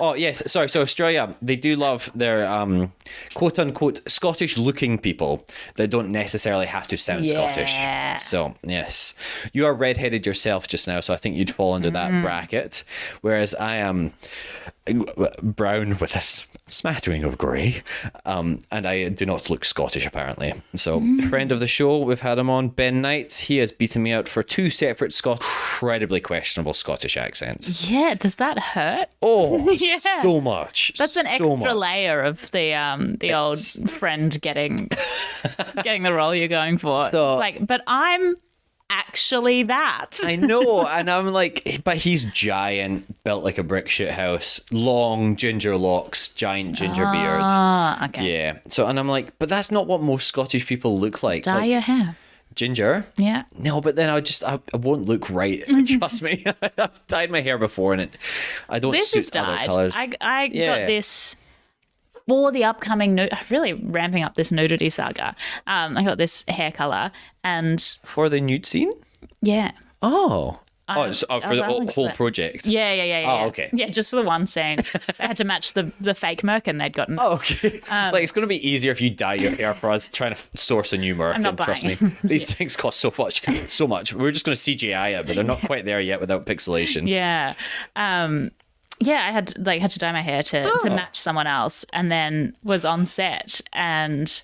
Oh, yes. Sorry. So Australia, they do love their quote unquote Scottish looking people that don't necessarily have to sound Scottish. So, yes. You are redheaded yourself just now, so I think you'd fall under that bracket. Whereas I am brown with a smattering of grey, and I do not look Scottish apparently. So friend of the show, we've had him on, Ben Knight. He has beaten me out for 2 separate incredibly questionable Scottish accents. Yeah, does that hurt? Oh, so much. That's an extra layer of the old friend getting the role you're going for. So, like, but I'm actually that. I know, and I'm like, but he's giant, built like a brick shit house, long ginger locks, giant ginger beard. Okay. Yeah. So, and I'm like, but that's not what most Scottish people look like. Dye your hair. Ginger? Yeah. No, but then I won't look right. Trust me. I've dyed my hair before, and I don't suit other colours. I got this for the upcoming really ramping up this nudity saga. I got this hair color, and for the nude scene. Yeah. Oh. For the whole project. Yeah. Oh, okay. Yeah, just for the one scene. They had to match the fake merkin they'd gotten. Oh, okay. It's like, it's going to be easier if you dye your hair for us trying to source a new merkin. Trust me. These things cost so much. We're just going to CGI it, but they're not quite there yet without pixelation. Yeah. I had to dye my hair to match someone else, and then was on set, and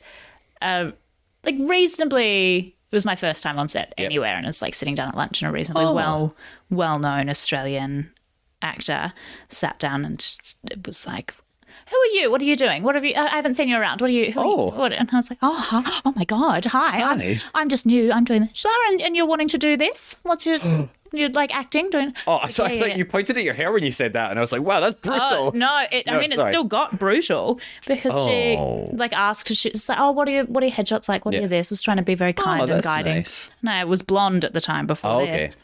reasonably... It was my first time on set anywhere, and it's like sitting down at lunch, and a reasonably well-known Australian actor sat down, and it was like, "Who are you? What are you doing? What have you? I haven't seen you around. What are you? Who are you?" What? And I was like, "Oh my God, hi. I'm just new. I'm doing this. And you're wanting to do this? What's your you're like acting doing?" Oh, I thought you pointed at your hair when you said that, and I was like, "Wow, that's brutal." It still got brutal because she asked. She's like, "Oh, what are your headshots like? What are you this?" Was trying to be very kind and guiding. Nice. No, I was blonde at the time before this.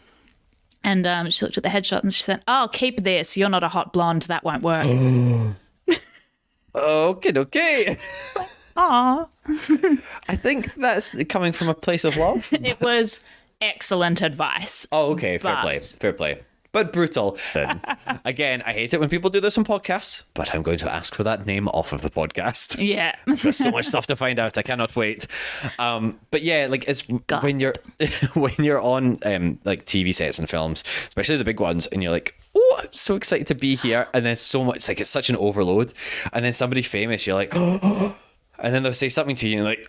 And she looked at the headshot and she said, "Oh, keep this. You're not a hot blonde. That won't work." Okay. Aw. I think that's coming from a place of love. It was excellent advice. Oh, okay. Fair play. But brutal. Then again, I hate it when people do this on podcasts, but I'm going to ask for that name off of the podcast. Yeah. There's so much stuff to find out. I cannot wait. But yeah, like it's when you're on like TV sets and films, especially the big ones, and you're like, oh, I'm so excited to be here, and then so much, like it's such an overload, and then somebody famous, you're like, oh. And then they'll say something to you and you're like,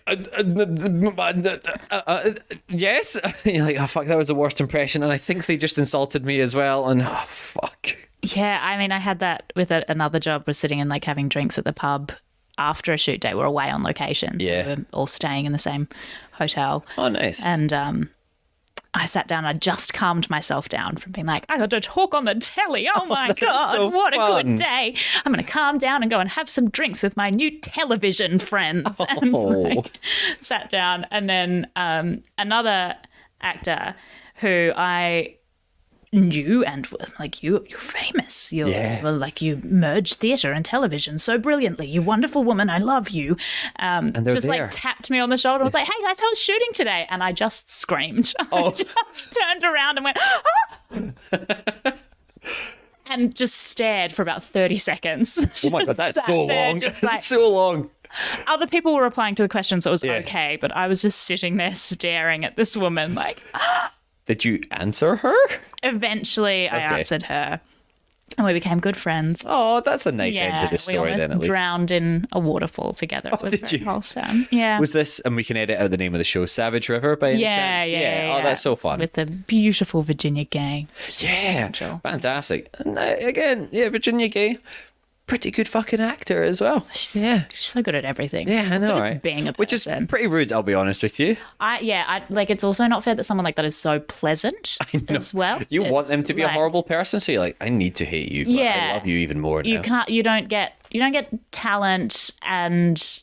yes? And you're like, oh, fuck, that was the worst impression. And I think they just insulted me as well. And oh, fuck. Yeah, I mean, I had that with another job, was sitting and like having drinks at the pub after a shoot day. We're away on location. So Yeah. we're all staying in the same hotel. Oh, nice. And I sat down, I just calmed myself down from being like, I got to talk on the telly. Oh my God, so what fun. a good day. I'm going to calm down and go and have some drinks with my new television friends. And like, sat down. And then another actor who I knew and like, you're famous. You're well, like, you merge theatre and television so brilliantly. You wonderful woman. I love you. And they're just there. like tapped me on the shoulder. I was like, hey guys, how was shooting today? And I just screamed. Oh. I just turned around and went, ah! And just stared for about 30 seconds. Oh my God, that's so long. Just like, so long. other people were replying to the question, so it was okay. But I was just sitting there staring at this woman like, Did you answer her? Eventually I answered her. And we became good friends. Oh, that's a nice end to the story we almost then, at least. drowned in a waterfall together. It was did very you? wholesome. Yeah. Was this, and we can edit out the name of the show, Savage River by any chance? Yeah. Oh, that's so fun. With the beautiful Virginia Gay. Yeah, Angel. fantastic. And again, Virginia Gay, pretty good fucking actor as well. She's so good at everything. Yeah, I know, So just right? being a person. Which is pretty rude, I'll be honest with you. I like, it's also not fair that someone like that is so pleasant as well. You want It's them to be a like, horrible person, so you're like, I need to hate you, but I love you even more now. You don't get talent, and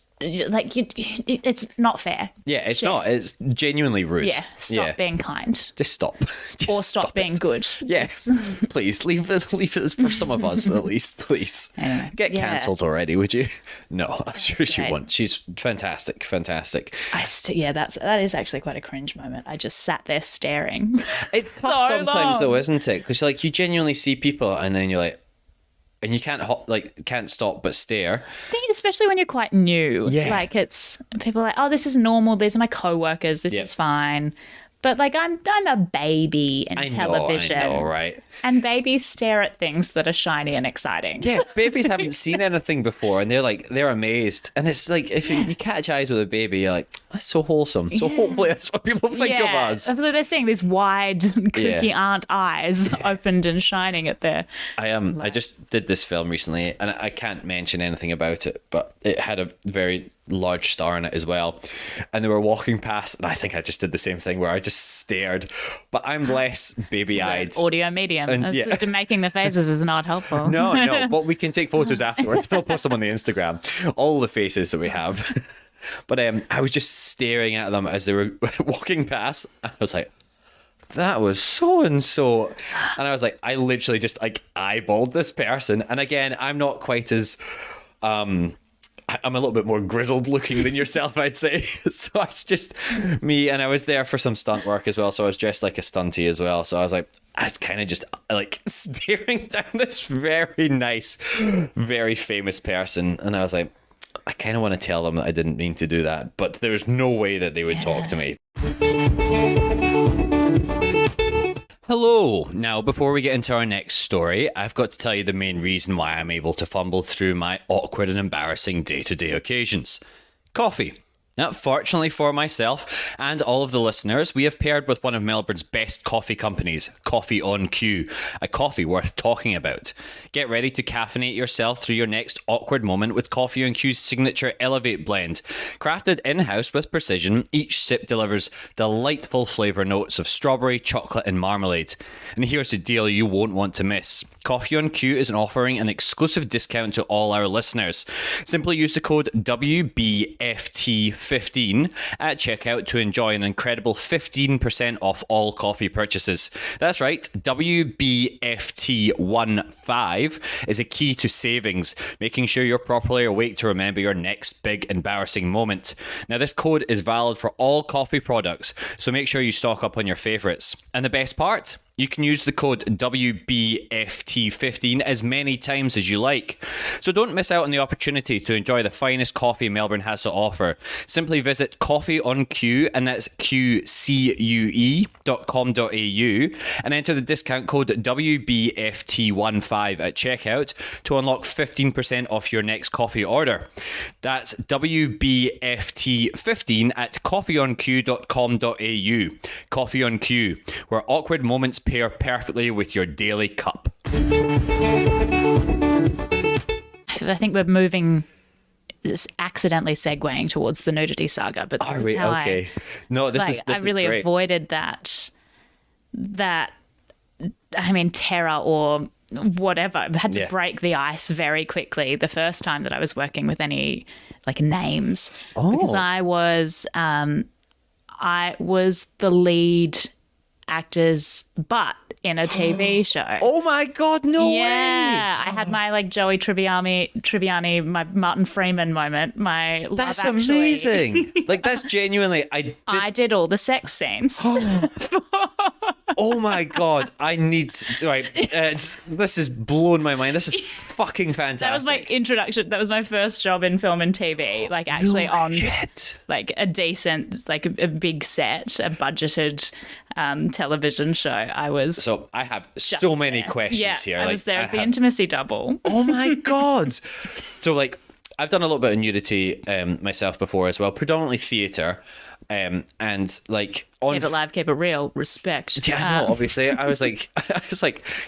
like it's not fair. Yeah, it's not. It's genuinely rude. Yeah, stop being kind. Just stop. Just Or stop being it. good. Yes, please leave it for some of us at least, please. Anyway, Get cancelled already, would you? No, I'm sure she great. won't. She's fantastic. That is actually quite a cringe moment. I just sat there staring. It's tough sometimes though, isn't it? Because like you genuinely see people and then you're like, and you can't stop but stare. I think especially when you're quite new. Yeah. Like it's people are like, oh, this is normal. These are my co-workers. This is fine. But like I'm a baby in television. I know, right? And babies stare at things that are shiny and exciting. Yeah, babies haven't seen anything before, and they're amazed. And it's like if you catch eyes with a baby, you're like, that's so wholesome. So hopefully that's what people think of us. They're seeing these wide, kooky aunt eyes opened and shining at their. I just did this film recently, and I can't mention anything about it, but it had a very large star in it as well, and they were walking past, and I think I just did the same thing where I just stared, but I'm less baby-eyed. Audio medium. And, Making the faces is not helpful. No, but we can take photos afterwards. We'll post them on the Instagram, all the faces that we have. But I was just staring at them as they were walking past, and I was like, that was so and so, and I was like, I literally just like eyeballed this person. And again, I'm not quite as I'm a little bit more grizzled looking than yourself, I'd say. So it's just me, and I was there for some stunt work as well, so I was dressed like a stunty as well. So I was kind of just like staring down this very nice, very famous person, and I was like, I kind of want to tell them that I didn't mean to do that, but there's no way that they would talk to me. Hello. Now, before we get into our next story, I've got to tell you the main reason why I'm able to fumble through my awkward and embarrassing day-to-day occasions. Coffee. Now, fortunately for myself and all of the listeners, we have paired with one of Melbourne's best coffee companies, Coffee on Q, a coffee worth talking about. Get ready to caffeinate yourself through your next awkward moment with Coffee on Q's signature Elevate blend. Crafted in-house with precision, each sip delivers delightful flavour notes of strawberry, chocolate and marmalade. And here's the deal you won't want to miss. Coffee on Q is offering an exclusive discount to all our listeners. Simply use the code WBFT50 WBFT15 at checkout to enjoy an incredible 15% off all coffee purchases. That's right, WBFT15 is a key to savings, making sure you're properly awake to remember your next big embarrassing moment. Now, this code is valid for all coffee products, so make sure you stock up on your favorites. And the best part? You can use the code WBFT15 as many times as you like. So don't miss out on the opportunity to enjoy the finest coffee Melbourne has to offer. Simply visit Coffee on Q, and that's QCUE.com.au, and enter the discount code WBFT15 at checkout to unlock 15% off your next coffee order. That's WBFT15 at coffeeonq.com.au. Coffee on Q, where awkward moments pair perfectly with your daily cup. I think we're moving, accidentally segueing towards the nudity saga, but this is how okay. No, this is I really great. avoided that. I mean, terror or whatever. I had to break the ice very quickly the first time that I was working with any like names, because I was the lead actor's butt in a TV show. Oh my God, no way. Yeah, I had my like Joey Tribbiani, my Martin Freeman moment, my That's Love Actually. amazing. Like, that's genuinely, I did all the sex scenes. Oh my God, I need to, right, this is blowing my mind. This is fucking fantastic. That was my introduction. That was my first job in film and TV, like actually like a decent, like a big set, a budgeted television show. I was So I have so many questions here. I was there as the intimacy double. Oh my God. So like, I've done a little bit of nudity myself before as well, predominantly theatre. And like on Keep it live, keep it real, respect. Yeah, no, obviously. I was like,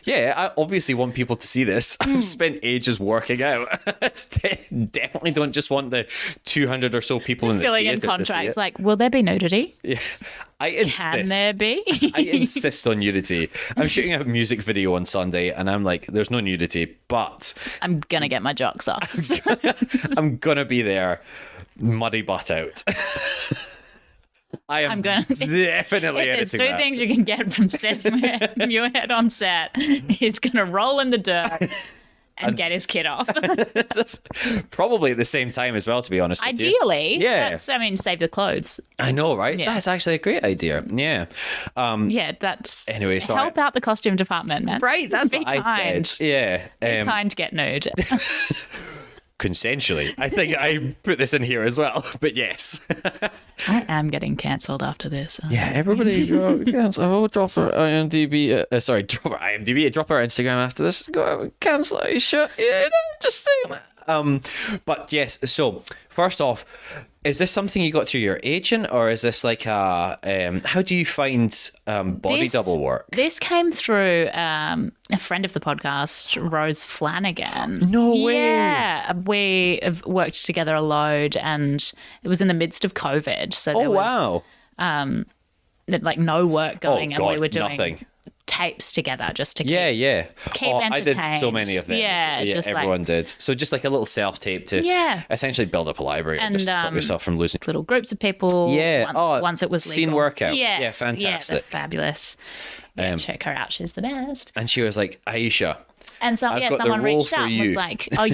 yeah, I obviously want people to see this. I've spent ages working out. Definitely don't just want the 200 or so people in the filling theatre in contracts to see it. like, will there be nudity? Yeah, I insist. Can there be? I insist on nudity. I'm shooting a music video on Sunday, and I'm like, there's no nudity, but I'm gonna get my jocks off. I'm gonna be there, muddy butt out. I'm definitely There's two editing that. things you can get from your head on set. He's gonna roll in the dirt and get his kid off. Probably at the same time as well, to be honest with you. Ideally, Yeah. save the clothes. I know, right? Yeah. That's actually a great idea. Yeah. Yeah, that's Anyway, so help out the costume department, man. Right, that's Be what I kind. said. Yeah. Be kind, get nude. Consensually. I think I put this in here as well, but yes. I am getting cancelled after this. Yeah, everybody cancel. Drop our IMDb. Drop our IMDb. Drop our Instagram after this. Go cancel Ayesha. Yeah, just saying that. But yes, so first off, is this something you got through your agent, or is this like a how do you find body double work? This came through a friend of the podcast, Rose Flanagan. No way. Yeah, we have worked together a load, and it was in the midst of COVID, so there was like no work going, and we were doing nothing. Tapes together just to keep Yeah. keep I did so entertained. many of them. Yeah, just everyone did. So just like a little self-tape to essentially build up a library and just stop yourself from losing. little groups of people. Yeah. Once it was legal. Scene workout. Yes. Yeah, fantastic. Yeah, they're fabulous. Yeah, check her out. She's the best. And she was like, Ayesha. And so, I've got the someone role reached for out and you. was like, oh,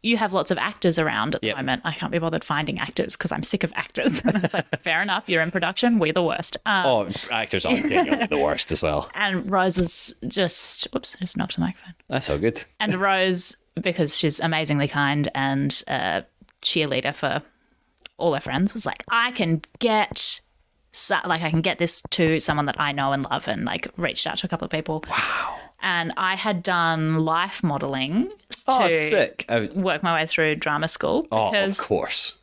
you have lots of actors around at the moment. I can't be bothered finding actors because I'm sick of actors. And it's like, fair enough. You're in production. We're the worst. Actors are genuinely the worst as well. And Rose was just, I just knocked the microphone. That's all good. And Rose, because she's amazingly kind and a cheerleader for all her friends, was like, I can get this to someone that I know and love, and like reached out to a couple of people. Wow. And I had done life modelling to sick. work my way through drama school. Because of course.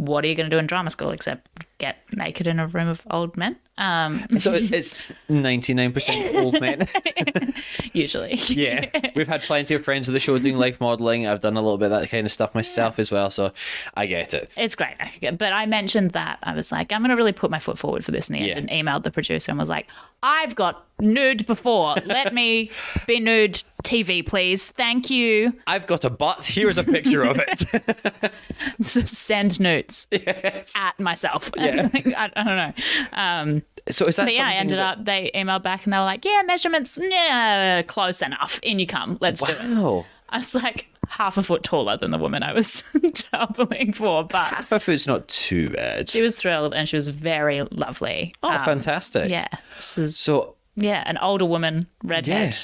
what are you going to do in drama school except get naked in a room of old men? So it's 99% old men. Usually. Yeah. We've had plenty of friends of the show doing life modelling. I've done a little bit of that kind of stuff myself as well, so I get it. It's great. But I mentioned that. I was like, I'm going to really put my foot forward for this in the end, and emailed the producer and was like, I've got nude before. Let me be nude TV, please. Thank you. I've got a butt. Here's a picture of it. Send nudes at myself. Yeah. I don't know. So is that But yeah, I ended up, they emailed back and they were like, yeah, measurements, yeah, close enough. In you come. Let's do it. Wow. I was like half a foot taller than the woman I was doubling for, but Half a foot's not too bad. she was thrilled and she was very lovely. Oh, fantastic. Yeah. So, yeah, an older woman, redhead.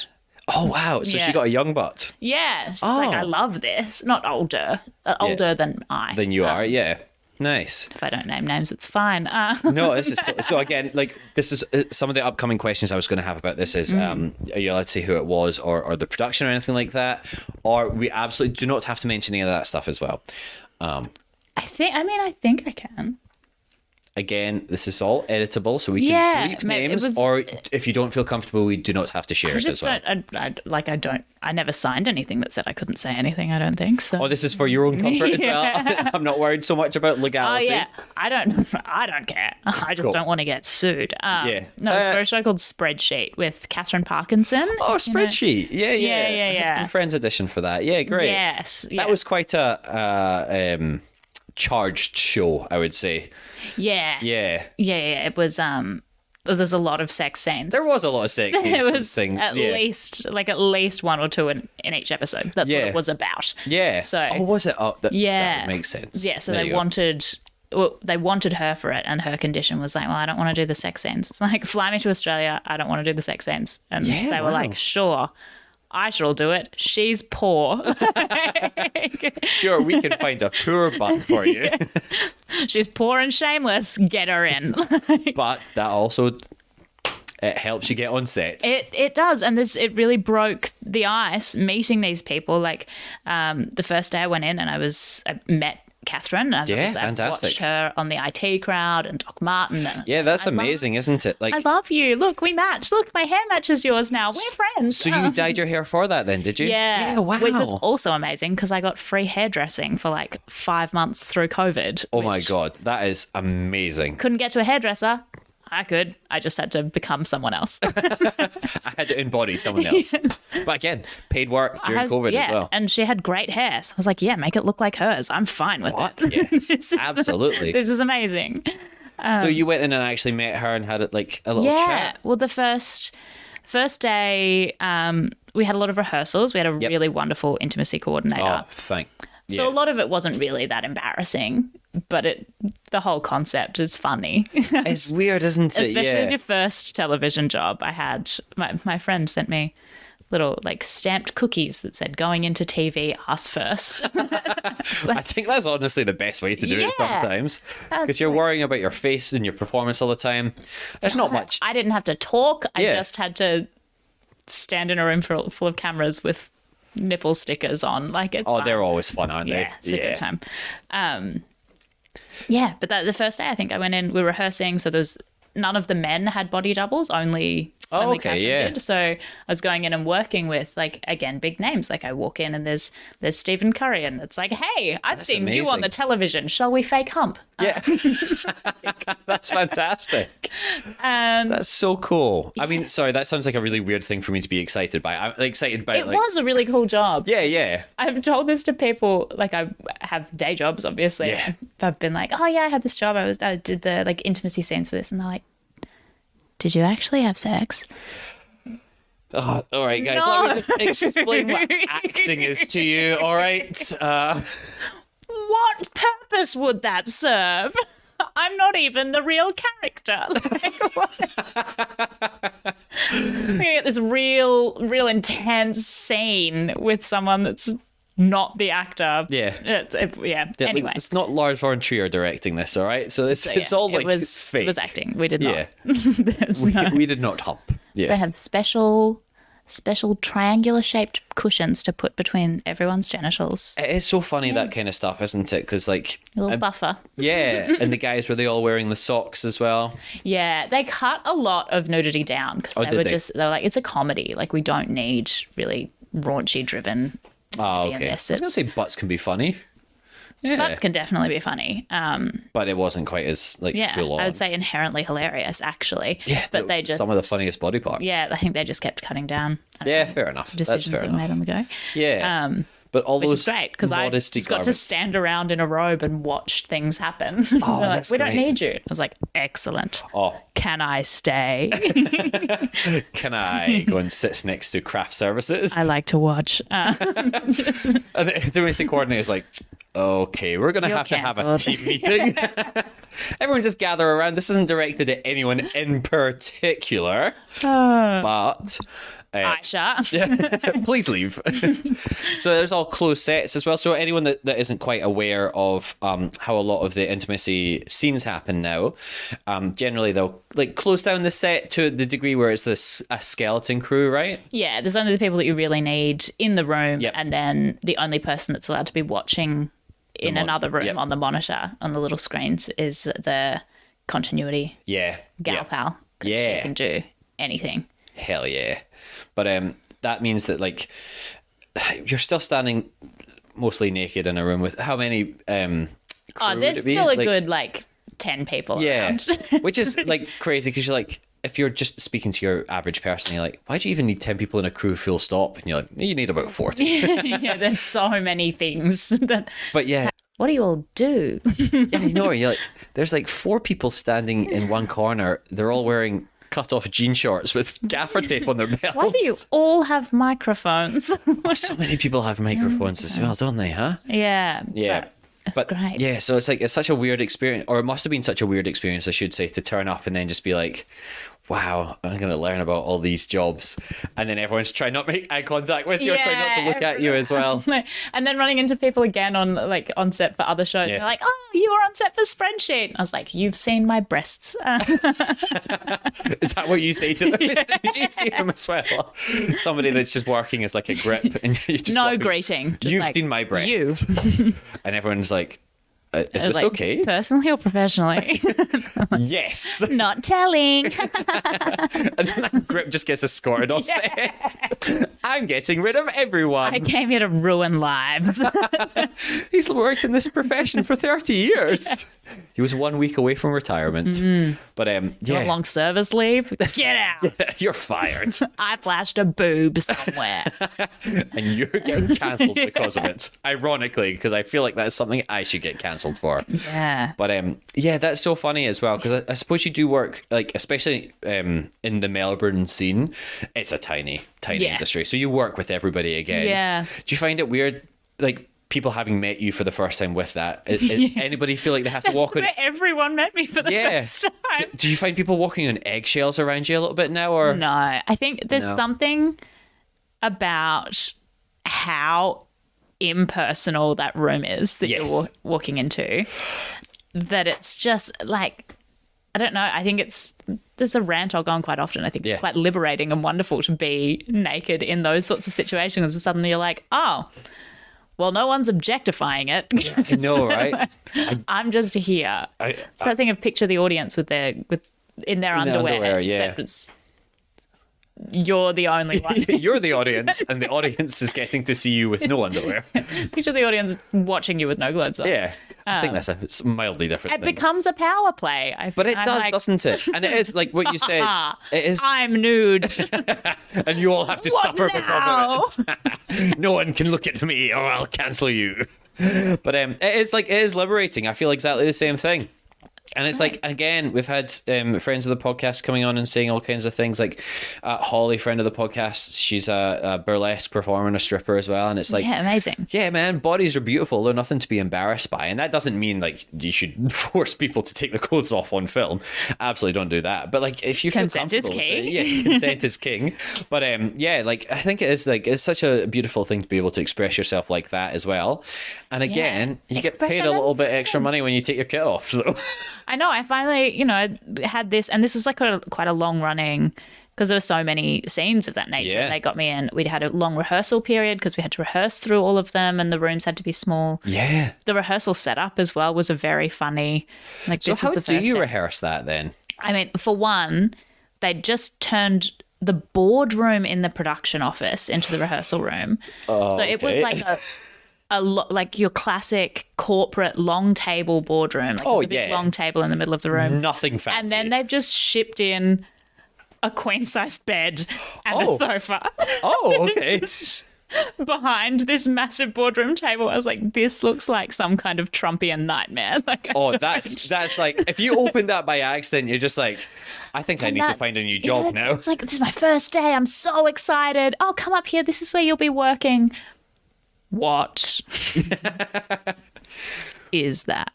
oh, wow. So Yeah. she got a young butt. Yeah. She's like, I love this. Not older. Older than I. Than you are, yeah. Nice. If I don't name names, it's fine. No, this is so again, like this is some of the upcoming questions I was going to have about this is are you allowed to say who it was or the production or anything like that, or we absolutely do not have to mention any of that stuff as well. I think I can. Again, this is all editable, so we can Yeah, bleep mate, it names, was- or if you don't feel comfortable, we do not have to share I it just as well. I never signed anything that said I couldn't say anything, I don't think so. Oh, this is for your own comfort as well. I'm not worried so much about Oh legality. yeah, I don't care. I just Cool. don't want to get sued. Yeah. No, it's for a show called Spreadsheet with Catherine Parkinson. Oh, Spreadsheet. Yeah. Yeah. Some Friends edition for that. Yeah, great. Yes, That was quite a charged show, I would say. yeah. It was. There's a lot of sex scenes. There was a lot of sex. There was thing. at least one or two in each episode. That's what it was about. Yeah. So was it? Oh, that makes sense. Yeah. So There they you go. wanted her for it, and her condition was like, well, I don't want to do the sex scenes. It's like, fly me to Australia. I don't want to do the sex scenes. And they were like, sure, I shall do it. She's poor. Sure, we can find a poor butt for you. She's poor and shameless. Get her in. But that also it helps you get on set. It does, and it really broke the ice meeting these people. Like the first day I went in, and I met Catherine. I've fantastic. watched her on the IT Crowd and Doc Martin. And That's amazing, isn't it? Like, I love you. Look, we match. Look, my hair matches yours now. We're friends. so you dyed your hair for that then, did you? Yeah. Wow. Which was also amazing because I got free hairdressing for like 5 months through COVID. Oh my God, that is amazing. Couldn't get to a hairdresser. I could. I just had to become someone else. I had to embody someone else. But again, paid work during COVID as well. And she had great hair. So I was like, yeah, make it look like hers. I'm fine with it. Yes, absolutely. This is amazing. So you went in and actually met her and had like a little Yeah. chat? Well, the first day, we had a lot of rehearsals. We had a really wonderful intimacy coordinator. Oh, thank. So a lot of it wasn't really that embarrassing, but the whole concept is funny. It's weird, isn't it? Especially with your first television job. I had my friend sent me little like stamped cookies that said going into TV, us first. I think that's honestly the best way to do it sometimes, because you're worrying about your face and your performance all the time. There's not much. I didn't have to talk. I just had to stand in a room full of cameras with nipple stickers on. Like, it's fun. They're always fun, aren't they? Yeah, it's a good time. But the first day I think I went in, we were rehearsing, so none of the men had body doubles, only Catherine did. So I was going in and working with, like, again, big names. Like, I walk in and there's Stephen Curry, and it's like, hey, I've seen you on the television. Shall we fake hump? Yeah. That's fantastic. That's so cool. I mean, sorry, that sounds like a really weird thing for me to be excited by. I'm excited by it. Was a really cool job. Yeah. I've told this to people, like, I have day jobs, obviously. Yeah. I've been like, oh yeah, I had this job. I did the like intimacy scenes for this, and they're like, did you actually have sex? Oh, all right, guys, No. let me just explain what acting is to you, all right? What purpose would that serve? I'm not even the real character. Like, what? We get this real intense scene with someone that's not the actor. Yeah. Anyway. It's not Lars von Trier directing this, all right? So it's all like fake. It was acting. We did not. Yeah. We did not hump. Yes. They have special special triangular shaped cushions to put between everyone's genitals. It is so funny, that kind of stuff, isn't it? Because like A little buffer. yeah, and the guys, were they all wearing the socks as well? Yeah, they cut a lot of nudity down because they were like, it's a comedy. Like, we don't need really raunchy driven. Oh, In okay. this. I was gonna say butts can be funny. Yeah, Butts can definitely be funny. but it wasn't quite as like Yeah, full on. I would say inherently hilarious, actually. Yeah, but they just some of the funniest body parts. Yeah, I think they just kept cutting down. Yeah, fair enough. That's Decisions fair that enough. were made on the go. Yeah. But all Which those is great because I modesty just got to garments. stand around in a robe and watch things happen. Oh, They're like, that's we don't great. need you. I was like, excellent. Oh, Can I stay? can I go and sit next to craft services? I like to watch. And the domestic coordinator is like, okay, we're going to You're have to have a cancelled. team meeting. Everyone just gather around. This isn't directed at anyone in particular, but... Ayesha. please leave. So there's all closed sets as well. So anyone that isn't quite aware of how a lot of the intimacy scenes happen now, generally they'll like close down the set to the degree where it's a skeleton crew, right? Yeah, there's only the people that you really need in the room, Yep. and then the only person that's allowed to be watching in another room yep. on the monitor on the little screens is the continuity Yeah. gal yeah. pal. 'Cause Yeah. she can do anything. Hell yeah. But that means that like you're still standing mostly naked in a room with how many crew Oh, would there's it be? still a Like, good 10 people yeah, around. which is like crazy because you're like, if you're just speaking to your average person, you're like, why do you even need 10 people in a crew full stop? And you're like, you need about 40. Yeah, there's so many things that. But yeah, What do you all do? yeah, you know, you're like, there's like 4 people standing in one corner. They're all wearing cut off jean shorts with gaffer tape on their belts. Why do you all have microphones? So many people have microphones as well, don't they, huh? Yeah. Yeah. It's But great. yeah, so it's such a weird experience, or it must have been such a weird experience, I should say, to turn up and then just be like, wow, I'm going to learn about all these jobs. And then everyone's trying not to make eye contact with you or trying not to look at you as well. And then running into people again on set for other shows. Yeah. They're like, oh, you were on set for Spreadsheet. I was like, you've seen my breasts. Is that what you say to them? Did you see them as well? Somebody that's just working as like a grip. And you just No walk- greeting. Just You've like, seen my breasts. And everyone's like, is this like, okay? Personally or professionally? Yes. Not telling. And then that grip just gets escorted off set. I'm getting rid of everyone. I came here to ruin lives. He's worked in this profession for 30 years. He was 1 week away from retirement. But Want yeah, long service leave? Get out. you're fired. I flashed a boob somewhere. And you're getting cancelled because of it. Ironically, because I feel like that's something I should get cancelled for. Yeah. But yeah, that's so funny as well, because I suppose you do work, like, especially in the Melbourne scene, it's a tiny Yeah. industry. So you work with everybody again. Yeah. Do you find it weird, like, people having met you for the first time with that? Anybody feel like they have to walk on... Where everyone met me for the Yeah. first time. Do you find people walking on eggshells around you a little bit now, or... No, I think there's No. something about how impersonal that room is that Yes. you're walking into, that it's just like, I don't know. I think there's a rant I'll go on quite often. I think Yeah. it's quite liberating and wonderful to be naked in those sorts of situations. And suddenly you're like, oh, well, no one's objectifying it. I know, right? I'm just here. So I think of picture the audience in their underwear. yeah. Except it's you're the only one. You're the audience, and the audience is getting to see you with no underwear. Picture the audience watching you with no clothes on. Yeah. I think that's it's a mildly different It thing. becomes a power play. But it I'm does, like, doesn't it? And it is like what you said. It is, I'm nude. and you all have to What suffer now? because of it. No one can look at me, or I'll cancel you. But it is liberating. I feel exactly the same thing. And it's like, again, we've had friends of the podcast coming on and saying all kinds of things. Like Holly, friend of the podcast, she's a burlesque performer and a stripper as well. And it's like, Yeah, amazing. yeah, man, bodies are beautiful. They're nothing to be embarrassed by. And that doesn't mean like you should force people to take the clothes off on film. Absolutely don't do that. But like if you feel Consent is comfortable with key. it, yeah, consent is king. But yeah, like I think it is like it's such a beautiful thing to be able to express yourself like that as well. And again, you get paid a Expression. little bit extra money when you take your kit off. So I know. I finally, had this, and this was like quite a long running because there were so many scenes of that nature. Yeah. They got me in. We'd had a long rehearsal period because we had to rehearse through all of them, and the rooms had to be small. Yeah. The rehearsal setup as well was a very funny. Like, So this how is the do first you day. rehearse that then? I mean, for one, they just turned the boardroom in the production office into the rehearsal room. So it was okay. like like your classic corporate long table boardroom. Like Oh, there's a big yeah. long table in the middle of the room. Nothing fancy. And then they've just shipped in a queen-size bed and Oh. a sofa Oh, okay. behind this massive boardroom table. I was like, this looks like some kind of Trumpian nightmare. Like, That's like, if you open that by accident, you're just like, I think I need to find a new job now. It's like, this is my first day. I'm so excited. Oh, come up here. This is where you'll be working. What is that?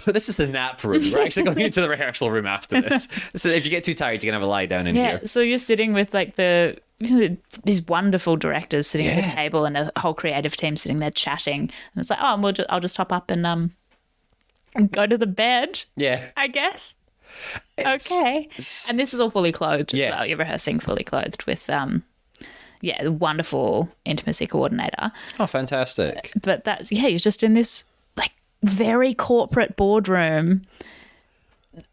This is the nap room. We're actually going into the rehearsal room after this. So if you get too tired, you can have a lie down in Yeah. here. So you're sitting with like these wonderful directors sitting at the Yeah. table and a whole creative team sitting there chatting. And it's like, oh, and I'll just hop up and go to the bed, Yeah. I guess. It's- Okay. And this is all fully clothed as Yeah. well. You're rehearsing fully clothed with the wonderful intimacy coordinator. Oh, fantastic. But that's, you're just in this like very corporate boardroom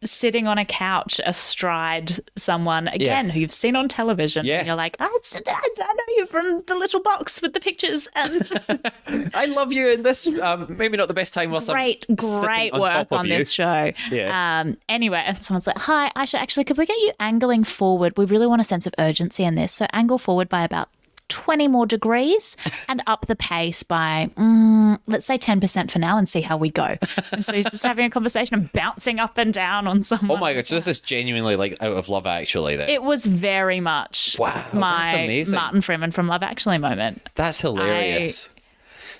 sitting on a couch astride someone again who you've seen on television. Yeah. And you're like, I know you from the little box with the pictures. And I love you in this. Maybe not the best time whilst great I'm sitting on work top of on you. this show. Yeah. Anyway, and someone's like, hi, Ayesha, actually, could we get you angling forward? We really want a sense of urgency in this. So angle forward by about 20 more degrees and up the pace by, let's say 10% for now and see how we go. And so you're just having a conversation and bouncing up and down on someone. Oh my god, so this is genuinely like out of Love Actually then. It was very much Wow, that's my amazing. Martin Freeman from Love Actually moment. That's hilarious.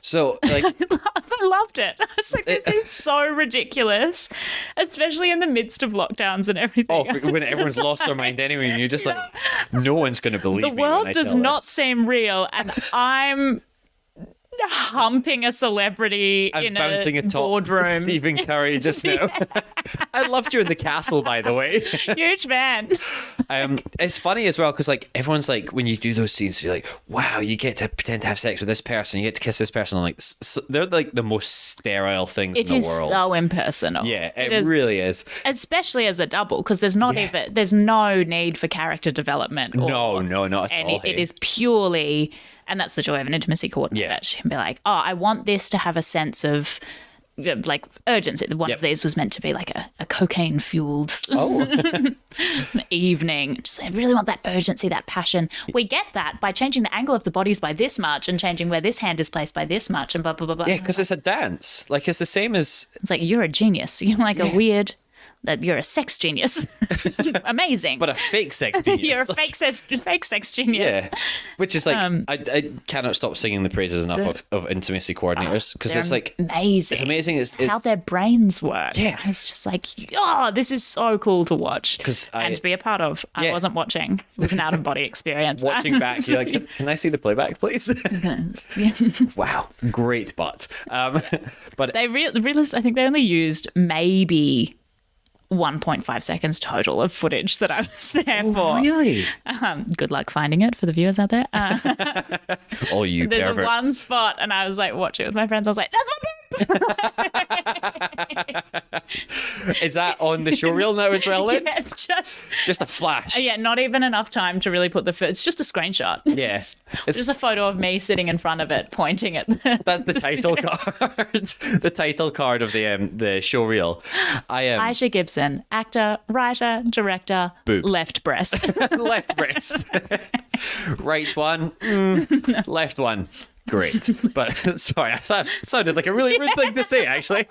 So like I loved it. I was like, this is so ridiculous, especially in the midst of lockdowns and everything. when everyone's lost their mind anyway, and you're just like, no one's going to believe The me when world I does tell not this. seem real, and I'm humping a celebrity I'm in bouncing a atop boardroom. Stephen Curry just now. I loved you in The Castle, by the way. Huge fan. It's funny as well because like everyone's like, when you do those scenes, you're like, wow, you get to pretend to have sex with this person, you get to kiss this person. Like they're like the most sterile things It in is the world. so impersonal. Yeah, it is, really is. especially as a double, because there's not even there's no need for character development. Or No, not at all. it is purely, and that's the joy of an intimacy coordinator. Yeah. She can be like, oh, I want this to have a sense of like urgency. One of these was meant to be like a cocaine fueled evening. Just, I really want that urgency, that passion. We get that by changing the angle of the bodies by this much and changing where this hand is placed by this much and blah blah blah blah. Yeah, because it's a dance. Like it's the same as It's like, you're a genius. You're like a weird, that you're a sex genius. Amazing. but a fake sex genius. You're a fake sex genius. Yeah, which is like I cannot stop singing the praises enough of intimacy coordinators because it's like amazing. it's amazing. It's How their brains work. Yeah. It's just like, oh, this is so cool to watch 'Cause and to be a part of. I Yeah. wasn't watching. It was an out of body experience. watching back. You're like, can I see the playback, please? Wow, great butt. But They realized, I think they only used maybe 1.5 seconds total of footage that I was there for. really, Good luck finding it for the viewers out there. all you There's perverts. one spot, and I was like, watch it with my friends. I was like, that's my boob. Is that on the show reel now as well? Then Yeah, just a flash. yeah, not even enough time to really put it's just a screenshot. Yes, it's Just a photo of me sitting in front of it, pointing at the. that's the title card. The title card of the show reel. I am Ayesha Gibson, actor, writer, director, Boob. left breast. left breast, right one, left one. Great, but sorry, that sounded like a really rude thing to say. Actually,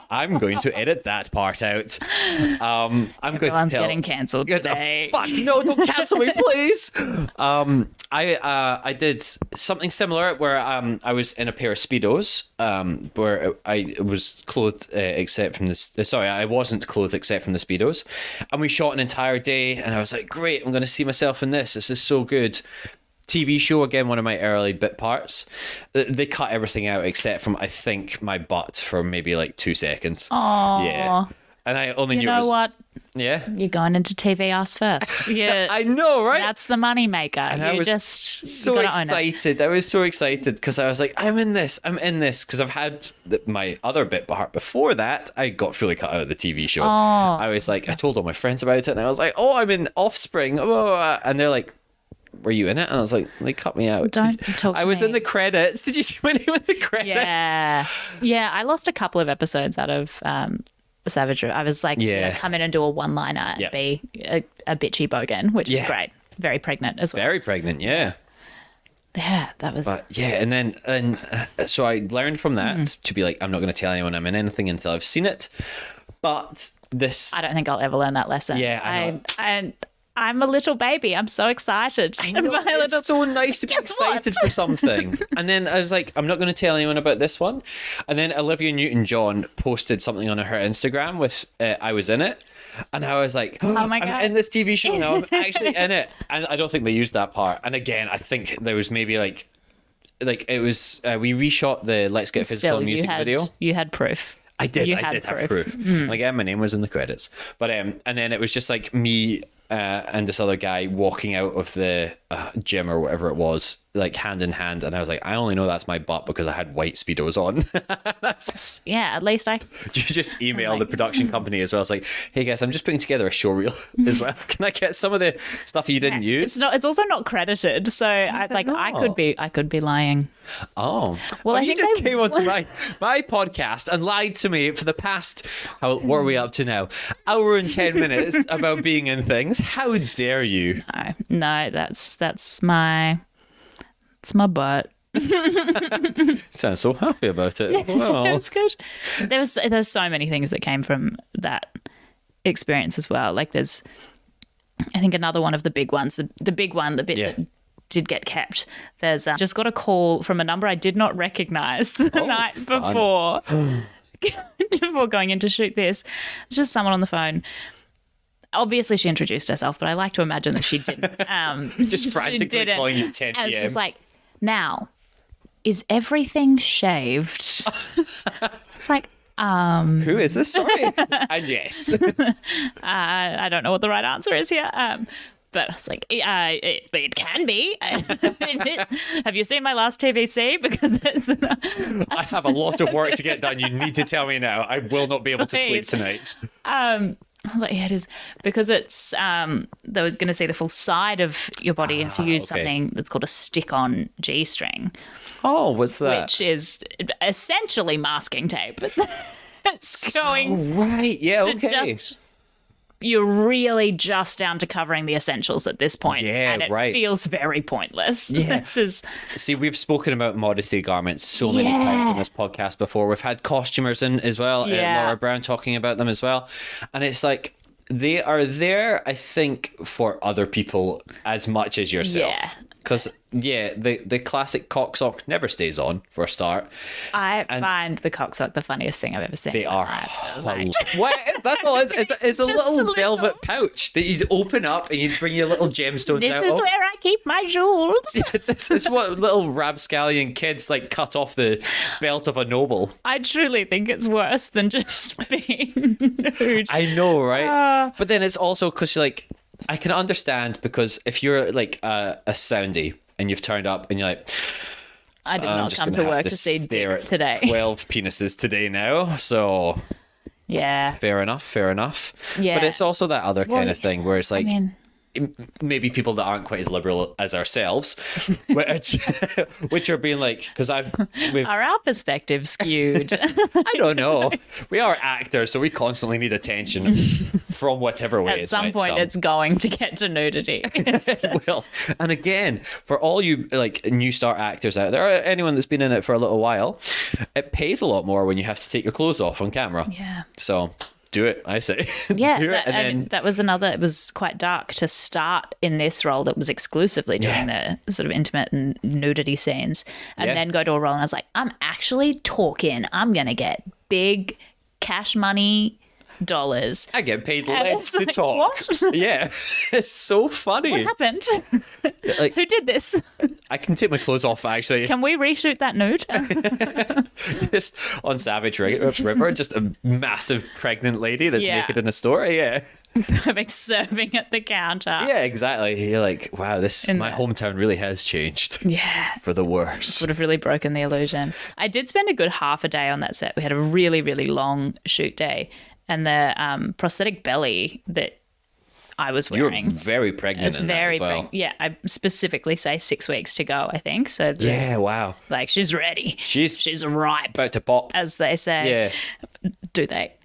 I'm going to edit that part out. I'm going to Everyone's tell. getting cancelled Get the today. fuck no! Don't cancel me, please. I did something similar where I was in a pair of speedos where I was clothed except from this. Sorry, I wasn't clothed except from the speedos, and we shot an entire day. And I was like, great, I'm going to see myself in this. This is so good. TV show again, one of my early bit parts. They cut everything out except from I think my butt for maybe like 2 seconds. Aww. Yeah. And I only You knew it know was... what? Yeah. You're going into TV ass first. Yeah, I know, right? that's the money maker. And You I was just so gotta own it. excited. I was so excited because I was like, I'm in this. Because I've had my other bit part before that. I got fully cut out of the TV show. I was like, I told all my friends about it, and I was like, oh, I'm in Offspring. Oh, and they're like, were you in it? And I was like, they cut me out. Don't talk to I was me. in the credits. Did you see my name in the credits? Yeah. I lost a couple of episodes out of Savagery. I was like, come in and do a one-liner and be a bitchy bogan, which is great. Very pregnant as well. Very pregnant, yeah. Yeah, that was... But yeah, so I learned from that to be like, I'm not going to tell anyone I'm in anything until I've seen it. But this... I don't think I'll ever learn that lesson. Yeah, I know. I'm a little baby. I'm so excited. I know, it's so nice to be excited for something. And then I was like, I'm not going to tell anyone about this one. And then Olivia Newton-John posted something on her Instagram with I was in it. And I was like, oh my God. I'm in this TV show now. I'm actually in it. And I don't think they used that part. And again, I think there was maybe like it was, we reshot the Let's Get Physical music video. You had proof. I did have proof. And again, my name was in the credits. But and then it was just like me and this other guy walking out of the gym or whatever it was, like hand in hand, and I was like, I only know that's my butt because I had white Speedos on. Yeah, at least I... You just email the production company as well. It's like, hey guys, I'm just putting together a show reel as well. Can I get some of the stuff you didn't use? It's also not credited, so I could be lying. Oh, well, I you think just came onto my podcast and lied to me for the past, what are we up to now? Hour and 10 minutes about being in things. How dare you? No, that's my butt. Sounds so happy about it. Wow. It's good. There's so many things that came from that experience as well. Like there's, I think another one of the big ones, the bit that did get kept. There's just got a call from a number I did not recognize the night before. Before going in to shoot this. It's just someone on the phone. Obviously, she introduced herself, but I like to imagine that she didn't. Just frantically calling you 10 p.m. And it's just like, now, is everything shaved? It's like, who is this? Sorry. And yes. I don't know what the right answer is here. But I was like, it can be. Have you seen my last TVC? Because I have a lot of work to get done. You need to tell me now. I will not be able to sleep tonight. I was like, yeah, it is. Because it's, they were going to see the full side of your body if you use something that's called a stick-on G-string. Oh, what's that? Which is essentially masking tape. It's going... right, yeah, okay. You're really just down to covering the essentials at this point. Yeah, and it feels very pointless. Yeah. See, we've spoken about modesty garments so many times on this podcast before. We've had costumers in as well. Laura Brown talking about them as well. And it's like, they are there, I think, for other people as much as yourself. Yeah. Because, the classic cocksock never stays on, for a start. I find the cocksock the funniest thing I've ever seen. They are. That's all it's a little velvet pouch that you'd open up and you'd bring your little gemstones out. This is where I keep my jewels. This is what little rapscallion kids like cut off the belt of a noble. I truly think it's worse than just being nude. I know, right? But then it's also because like, I can understand, because if you're like a soundy and you've turned up and you're like, I did not come to work to see dicks today. 12 penises today now, so yeah, fair enough. Yeah, but it's also that other kind of thing where it's like, maybe people that aren't quite as liberal as ourselves, which are being like, because are our perspective skewed? I don't know. We are actors, so we constantly need attention from whatever way. At some point, it's going to get to nudity. It will. And again, for all you like new start actors out there, or anyone that's been in it for a little while, it pays a lot more when you have to take your clothes off on camera. Yeah. So do it, I say. Yeah, do it, that was another. It was quite dark to start in this role that was exclusively doing the sort of intimate and nudity scenes, and then go to a role. And I was like, I'm actually talking. I'm gonna get big cash money I get paid And less it's to like, talk. what? Yeah, it's so funny. What happened? Like, Who did this? I can take my clothes off, actually. Can we reshoot that nude? Just on Savage River, just a massive pregnant lady that's Yeah. naked in a store. Yeah. Perfect, serving at the counter. Yeah, exactly. You're like, wow, my the- hometown really has changed Yeah. for the worse. Would have really broken the illusion. I did spend a good half a day on that set. We had a really, really long shoot day, and the prosthetic belly that I was You were wearing. very pregnant It's in very that as well. yeah, I specifically say 6 weeks to go, I think. So Yeah, wow. like she's ready. She's ripe, about to pop. as they say. Yeah. Do they?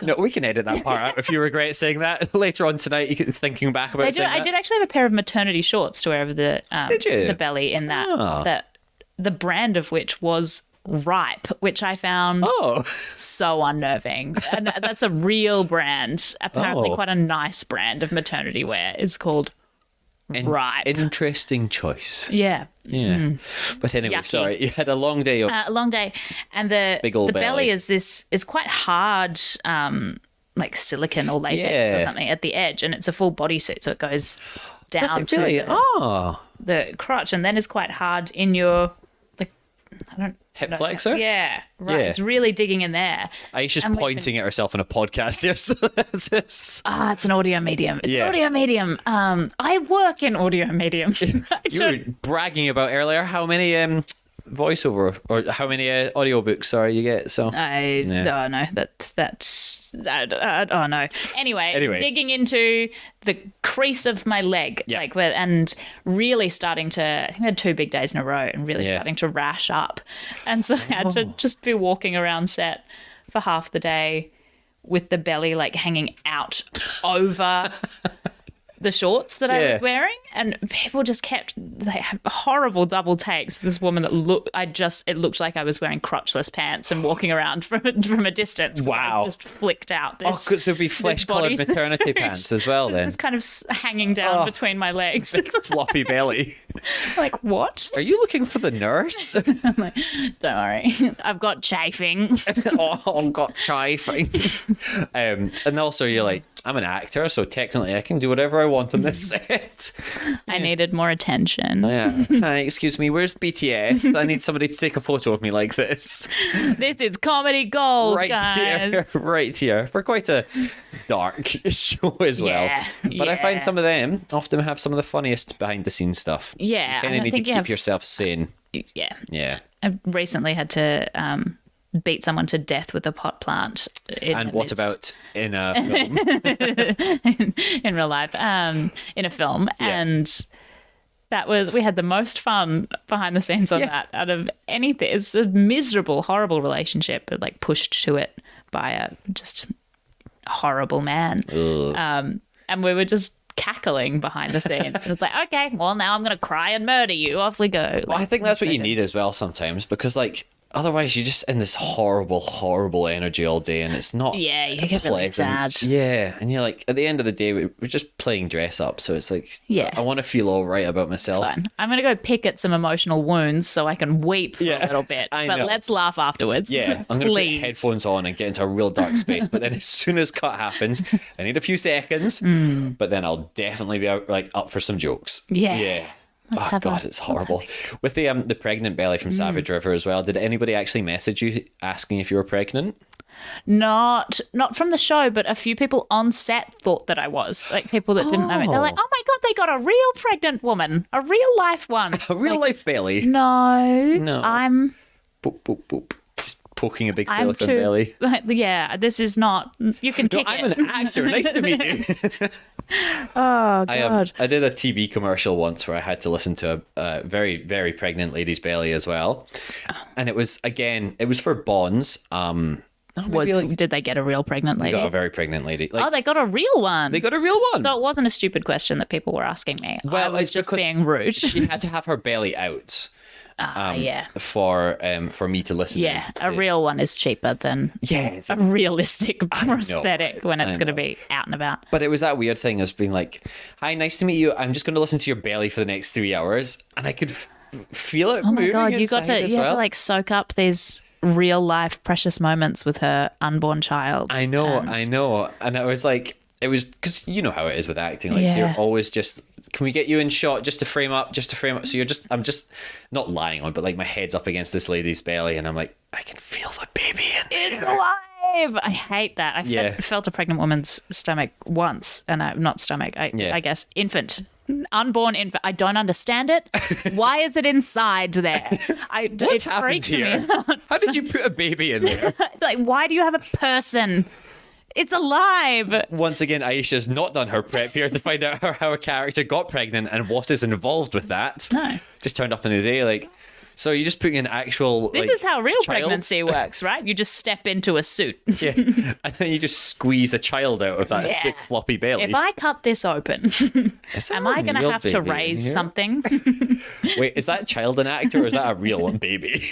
No, we can edit that part out if you regret saying that. Later on tonight, you could thinking back about saying I that. did actually have a pair of maternity shorts to wear over the Did you? the belly in that Ah. that the brand of which was Ripe, which I found Oh, so unnerving. And that's a real brand, apparently Oh. quite a nice brand of maternity wear. It's called Ripe. interesting choice. Yeah. Yeah. But anyway, Yucky. sorry, you had a long day of A long day, and the Big old the belly belly. is quite hard, like silicon or latex or Yeah. something at the edge, and it's a full bodysuit, so it goes down Does it to really? the, Oh, the crotch, and then is quite hard in your hip know. flexor? Yeah, right. Yeah. It's really digging in there. Aisha's And we've pointing at herself in a podcast here. So that's this. It's an audio medium. It's Yeah. an audio medium. I work in audio medium. You were bragging about earlier how many voiceover or how many audiobooks, sorry, you get. So I Yeah. don't know oh no. Anyway, digging into the crease of my leg, Yeah. and really starting to. I think I had 2 big days in a row, and really Yeah. starting to rash up, and so I had to just be walking around set for half the day with the belly like hanging out over the shorts that I Yeah. was wearing, and people just kept they have horrible double takes. This woman that it looked like I was wearing crotchless pants and walking around from a distance. Wow. I just flicked out this. Oh, because there'd be flesh-coloured bodysuit. maternity pants as well then. It's kind of hanging down between my legs. Floppy belly. Like, what? Are you looking for the nurse? I'm like, don't worry, I've got chafing. I've got chafing. And also you're like, I'm an actor, so technically I can do whatever I want on this set. I needed more attention. Yeah. Hi, excuse me, where's BTS? I need somebody to take a photo of me like this. This is comedy gold, Right guys. here. Right here. We're quite a dark show as well. Yeah, But I yeah. find some of them often have some of the funniest behind the scenes stuff. Yeah, You kind and I of need to think keep you have- yourself sane. Yeah. Yeah. I recently had to beat someone to death with a pot plant. And what about in a film? in real life? In a film, Yeah. and we had the most fun behind the scenes on Yeah. that out of anything. It's a miserable, horrible relationship, but like pushed to it by a just horrible man. And we were just cackling behind the scenes. And it's like, okay, well now I'm gonna cry and murder you. Off we go. Well, I think that's what you need as well sometimes, because like otherwise you're just in this horrible energy all day, and it's not Yeah, you get really pleasant. sad. Yeah, and you're like, at the end of the day, we're just playing dress up, so it's like, Yeah. I want to feel all right about myself. Fine. I'm going to go pick at some emotional wounds so I can weep for Yeah, a little bit. I But know. let's laugh afterwards. Yeah, I'm going to put Please. headphones on and get into a real dark space. But then as soon as cut happens, I need a few seconds. But then I'll definitely be up for some jokes. Yeah. Yeah. Let's Oh have God, a- it's horrible. With the pregnant belly from Savage River as well. Did anybody actually message you asking if you were pregnant? Not from the show, but a few people on set thought that I was. Like people that didn't know me. They're like, oh my God, they got a real pregnant woman. A real life one. A real life belly. No. Boop, boop, boop. Just poking a big I'm silicone too. belly. Yeah, this is not. You can No, kick I'm it. an actor. Nice to meet you. Oh God. I did a TV commercial once where I had to listen to a very, very pregnant lady's belly as well. And it was for Bonds. Did they get a real pregnant They lady? got a very pregnant lady. Like, Oh, they got a real one. they got a real one. So it wasn't a stupid question that people were asking me. I Well, was it's just because being rude. She had to have her belly out Yeah. for me to listen. Yeah, to. a real one is cheaper than Yeah. a realistic prosthetic when I it's going to know. be out and about. But it was that weird thing as being like, "Hi, nice to meet you. I'm just going to listen to your belly for the next 3 hours," and I could feel it Oh my moving God, you inside got to as you had well. to like soak up these real life precious moments with her unborn child. I know. And I was like, it was because you know how it is with acting. Like you're always just, can we get you in shot just to frame up? So I'm just not lying on, but like my head's up against this lady's belly, and I'm like, I can feel the baby in there. It's alive. I hate that. I felt a pregnant woman's stomach once, and not stomach. I guess infant. Unborn infant. I don't understand it. Why is it inside there? What's happened here? How did you put a baby in there? Like, why do you have a person? It's alive. Once again, Ayesha's not done her prep here to find out how her character got pregnant and what is involved with that. No. Just turned up in the day, like, so you're just putting an actual. This is how real pregnancy works, right? You just step into a suit. Yeah. And then you just squeeze a child out of that big floppy belly. If I cut this open, am I going to have to raise something? Wait, is that child an actor or is that a real baby?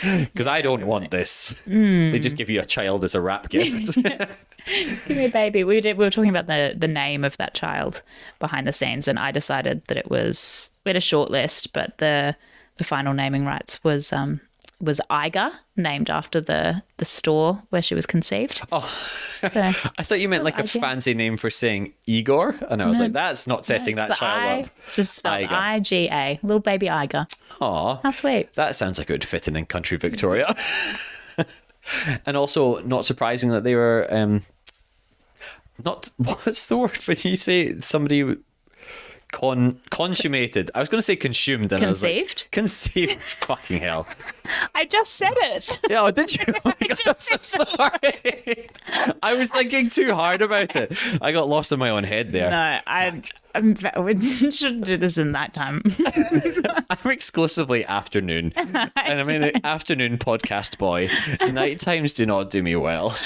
Because I don't want this. They just give you a child as a rap gift. Give me a baby. We were talking about the name of that child behind the scenes, and I decided that it was, we had a short list, but the final naming rights was Iga, named after the store where she was conceived. Oh, so, I thought you meant like a fancy name for saying Igor, and I was like, that's not setting that child up. Just spelled Iga, little baby Iga. Aw, how sweet. That sounds like it would fit in country Victoria. And also, not surprising that they were not, what's the word when you say somebody consummated? I was going to say consumed. And conceived? I was like, conceived. Fucking hell. I just said it. Yeah, oh, did you? Oh my God, I'm so sorry. I was thinking too hard about it. I got lost in my own head there. No, we shouldn't do this in nighttime. I'm exclusively afternoon. And I'm an afternoon podcast boy. Night times do not do me well.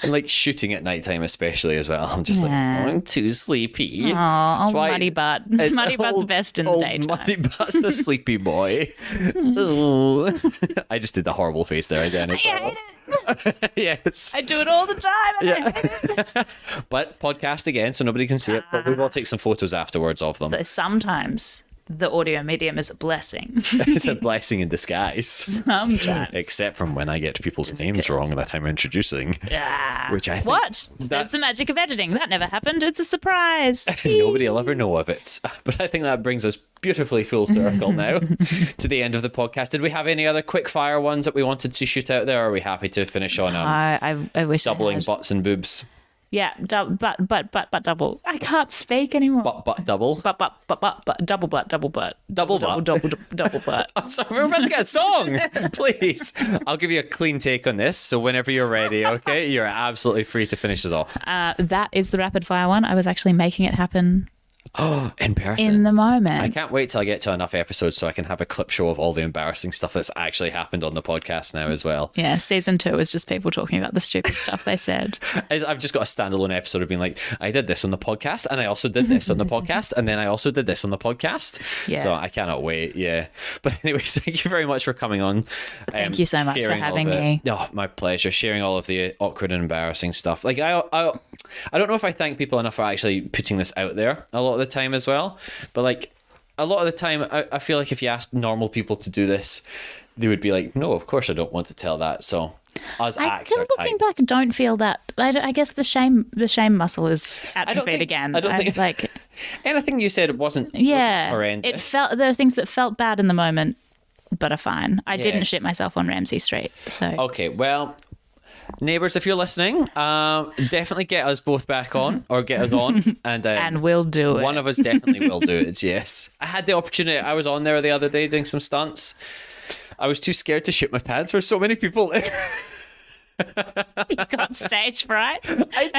And like shooting at nighttime especially as well. I'm just like, I'm too sleepy. Oh, Muddy Butt. Muddy Butt's best in the daytime. Muddy Butt's the sleepy boy. Ooh. I just did the horrible face there again. I hate it. Yes. I do it all the time. And I hate it. But podcast again, so nobody can see it. But we will take some photos afterwards of them. So sometimes the audio medium is a blessing. It's a blessing in disguise. Sometimes. Except from when I get people's names wrong that I'm introducing. Yeah. Which I think what? That's the magic of editing. That never happened. It's a surprise. Nobody will ever know of it. But I think that brings us beautifully full circle now to the end of the podcast. Did we have any other quick fire ones that we wanted to shoot out there? Or are we happy to finish on I wish doubling butts and boobs? Yeah, but double. I can't speak anymore. But double. But double butt. Double butt. Double butt. I'm sorry, we're about to get a song. Please. I'll give you a clean take on this. So whenever you're ready, okay, you're absolutely free to finish us off. That is the rapid fire one. I was actually making it happen. Oh, in person. In the moment. I can't wait till I get to enough episodes so I can have a clip show of all the embarrassing stuff that's actually happened on the podcast now as well. Yeah, season 2 is just people talking about the stupid stuff they said. I've just got a standalone episode of being like, I did this on the podcast and I also did this on the podcast and then I also did this on the podcast. Yeah. So I cannot wait. Yeah. But anyway, thank you very much for coming on. Thank you so much for having me. Oh, my pleasure. Sharing all of the awkward and embarrassing stuff. Like I don't know if I thank people enough for actually putting this out there a lot of the time as well, but like a lot of the time I feel like if you asked normal people to do this, they would be like, no, of course I don't want to tell that. So as actor still looking back, don't feel that. I guess the shame muscle is atrophied again. I don't think like anything you said wasn't horrendous. It felt, there are things that felt bad in the moment but are fine. I didn't shit myself on Ramsay Street. So okay, well, neighbours, if you're listening, definitely get us both back on, or get us on, and we'll do it. One of us definitely will do it. Yes, I had the opportunity. I was on there the other day doing some stunts. I was too scared to shit my pants. There were so many people there. You got stage fright? I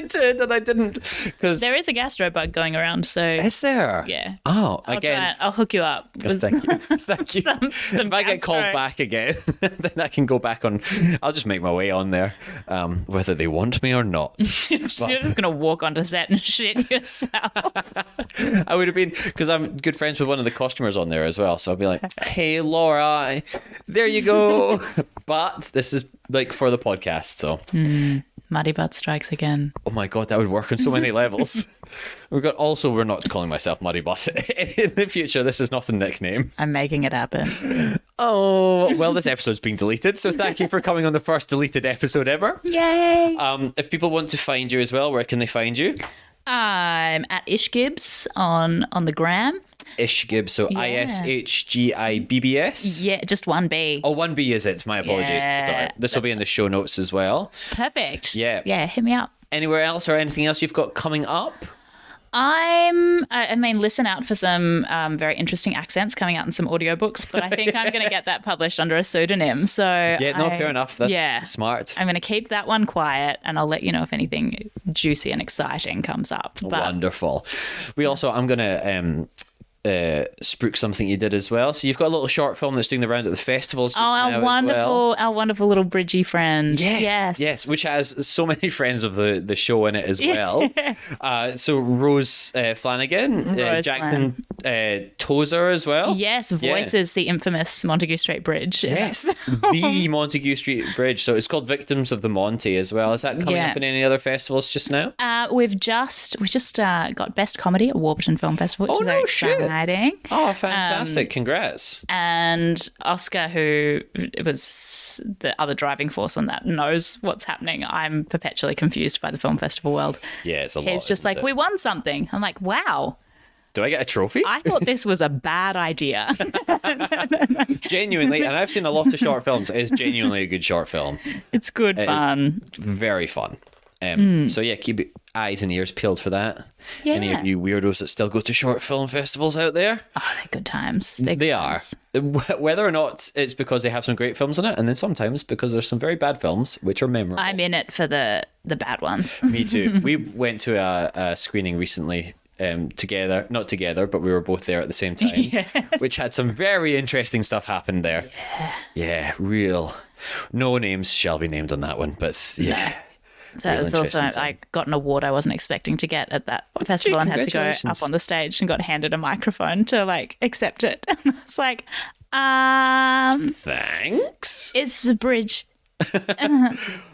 did, and I didn't, because there is a gastro bug going around. So is there? Yeah. Oh, again, I'll hook you up. Oh, thank you. If I get called back again, then I can go back on. I'll just make my way on there, whether they want me or not. You're just gonna walk onto set and shit yourself. I would have been, because I'm good friends with one of the costumers on there as well. So I'll be like, "Hey, Laura, there you go." But this is like for the podcast, so Muddy Butt Strikes Again. Oh my God, that would work on so many levels. We're not calling myself Muddy Butt in the future. This is not a nickname. I'm making it happen. Oh, well, this episode's been deleted, so thank you for coming on the first deleted episode ever. Yay! If people want to find you as well, where can they find you? I'm at Ish Gibbs on the gram. Ish Gibbs, so ISHGIBBS? Yeah, just one B. Oh, one B is it? My apologies. Yeah, Sorry. This will be in the show notes as well. Perfect. Yeah. Yeah, hit me up. Anywhere else or anything else you've got coming up? I mean, listen out for some very interesting accents coming out in some audiobooks, but I think I'm going to get that published under a pseudonym. So Fair enough. That's smart. I'm going to keep that one quiet, and I'll let you know if anything juicy and exciting comes up. But Wonderful. I'm going to spruik something you did as well. So you've got a little short film that's doing the round at the festivals just now our wonderful little Bridgie friend. Yes, which has so many friends of the show in it as well. So Rose Flanagan, Jackson Tozer as well. Yes, voices the infamous Montague Street Bridge. Yes, the Montague Street Bridge. So it's called Victims of the Monty as well. Is that coming up in any other festivals just now? We just got Best Comedy at Warburton Film Festival, which is very exciting. Oh, fantastic. Congrats. And Oscar, who was the other driving force on that, knows what's happening. I'm perpetually confused by the film festival world. Yeah, it's a lot. He's just like, we won something. I'm like, wow. Do I get a trophy? I thought this was a bad idea. Genuinely, and I've seen a lot of short films. It is genuinely a good short film. It's good fun. Very fun. So yeah, keep your eyes and ears peeled for that. Yeah. Any of you weirdos that still go to short film festivals out there? Oh, they're good times. They are. Whether or not it's because they have some great films in it, and then sometimes because there's some very bad films which are memorable. I'm in it for the bad ones. Me too. We went to a screening recently. Not together, but we were both there at the same time, yes. Which had some very interesting stuff happen there. Yeah, real. No names shall be named on that one, but yeah. So it was also, I got an award I wasn't expecting to get at that festival and had to go up on the stage and got handed a microphone to accept it. It's like, thanks. It's the bridge.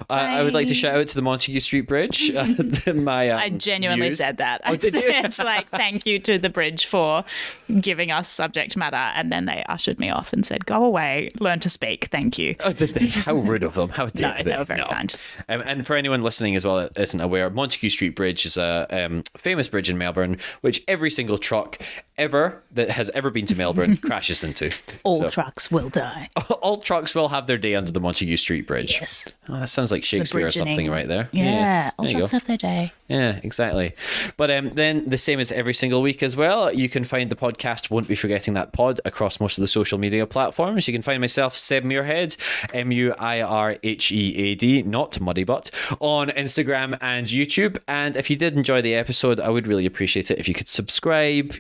I would like to shout out to the Montague Street Bridge. I genuinely said that. I said, thank you to the bridge for giving us subject matter. And then they ushered me off and said, go away, learn to speak. Thank you. Oh, did they? How rude of them. How dare they? They were very kind. And for anyone listening as well that isn't aware, Montague Street Bridge is a famous bridge in Melbourne, which every single truck ever that has ever been to Melbourne crashes into. All trucks will die. All trucks will have their day under the Montague Street Bridge. Yes. Oh, that sounds like Shakespeare or something right there. Yeah. All trucks have their day. Yeah, exactly. But then the same as every single week as well, you can find the podcast Won't Be Forgetting That Pod across most of the social media platforms. You can find myself, Seb Muirhead, Muirhead, not Muddy Butt, on Instagram and YouTube. And if you did enjoy the episode, I would really appreciate it if you could subscribe,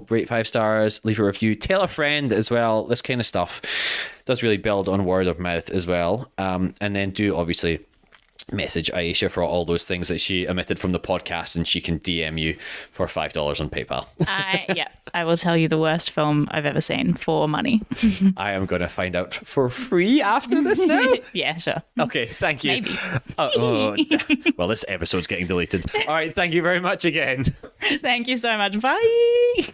rate 5 stars, leave a review, tell a friend as well. This kind of stuff does really build on word of mouth as well. And then do obviously message Ayesha for all those things that she omitted from the podcast, and she can DM you for $5 on PayPal. I will tell you the worst film I've ever seen for money. I am going to find out for free after this now. Yeah, sure. Okay, thank you. Maybe. Well, this episode's getting deleted. All right, thank you very much again. Thank you so much. Bye.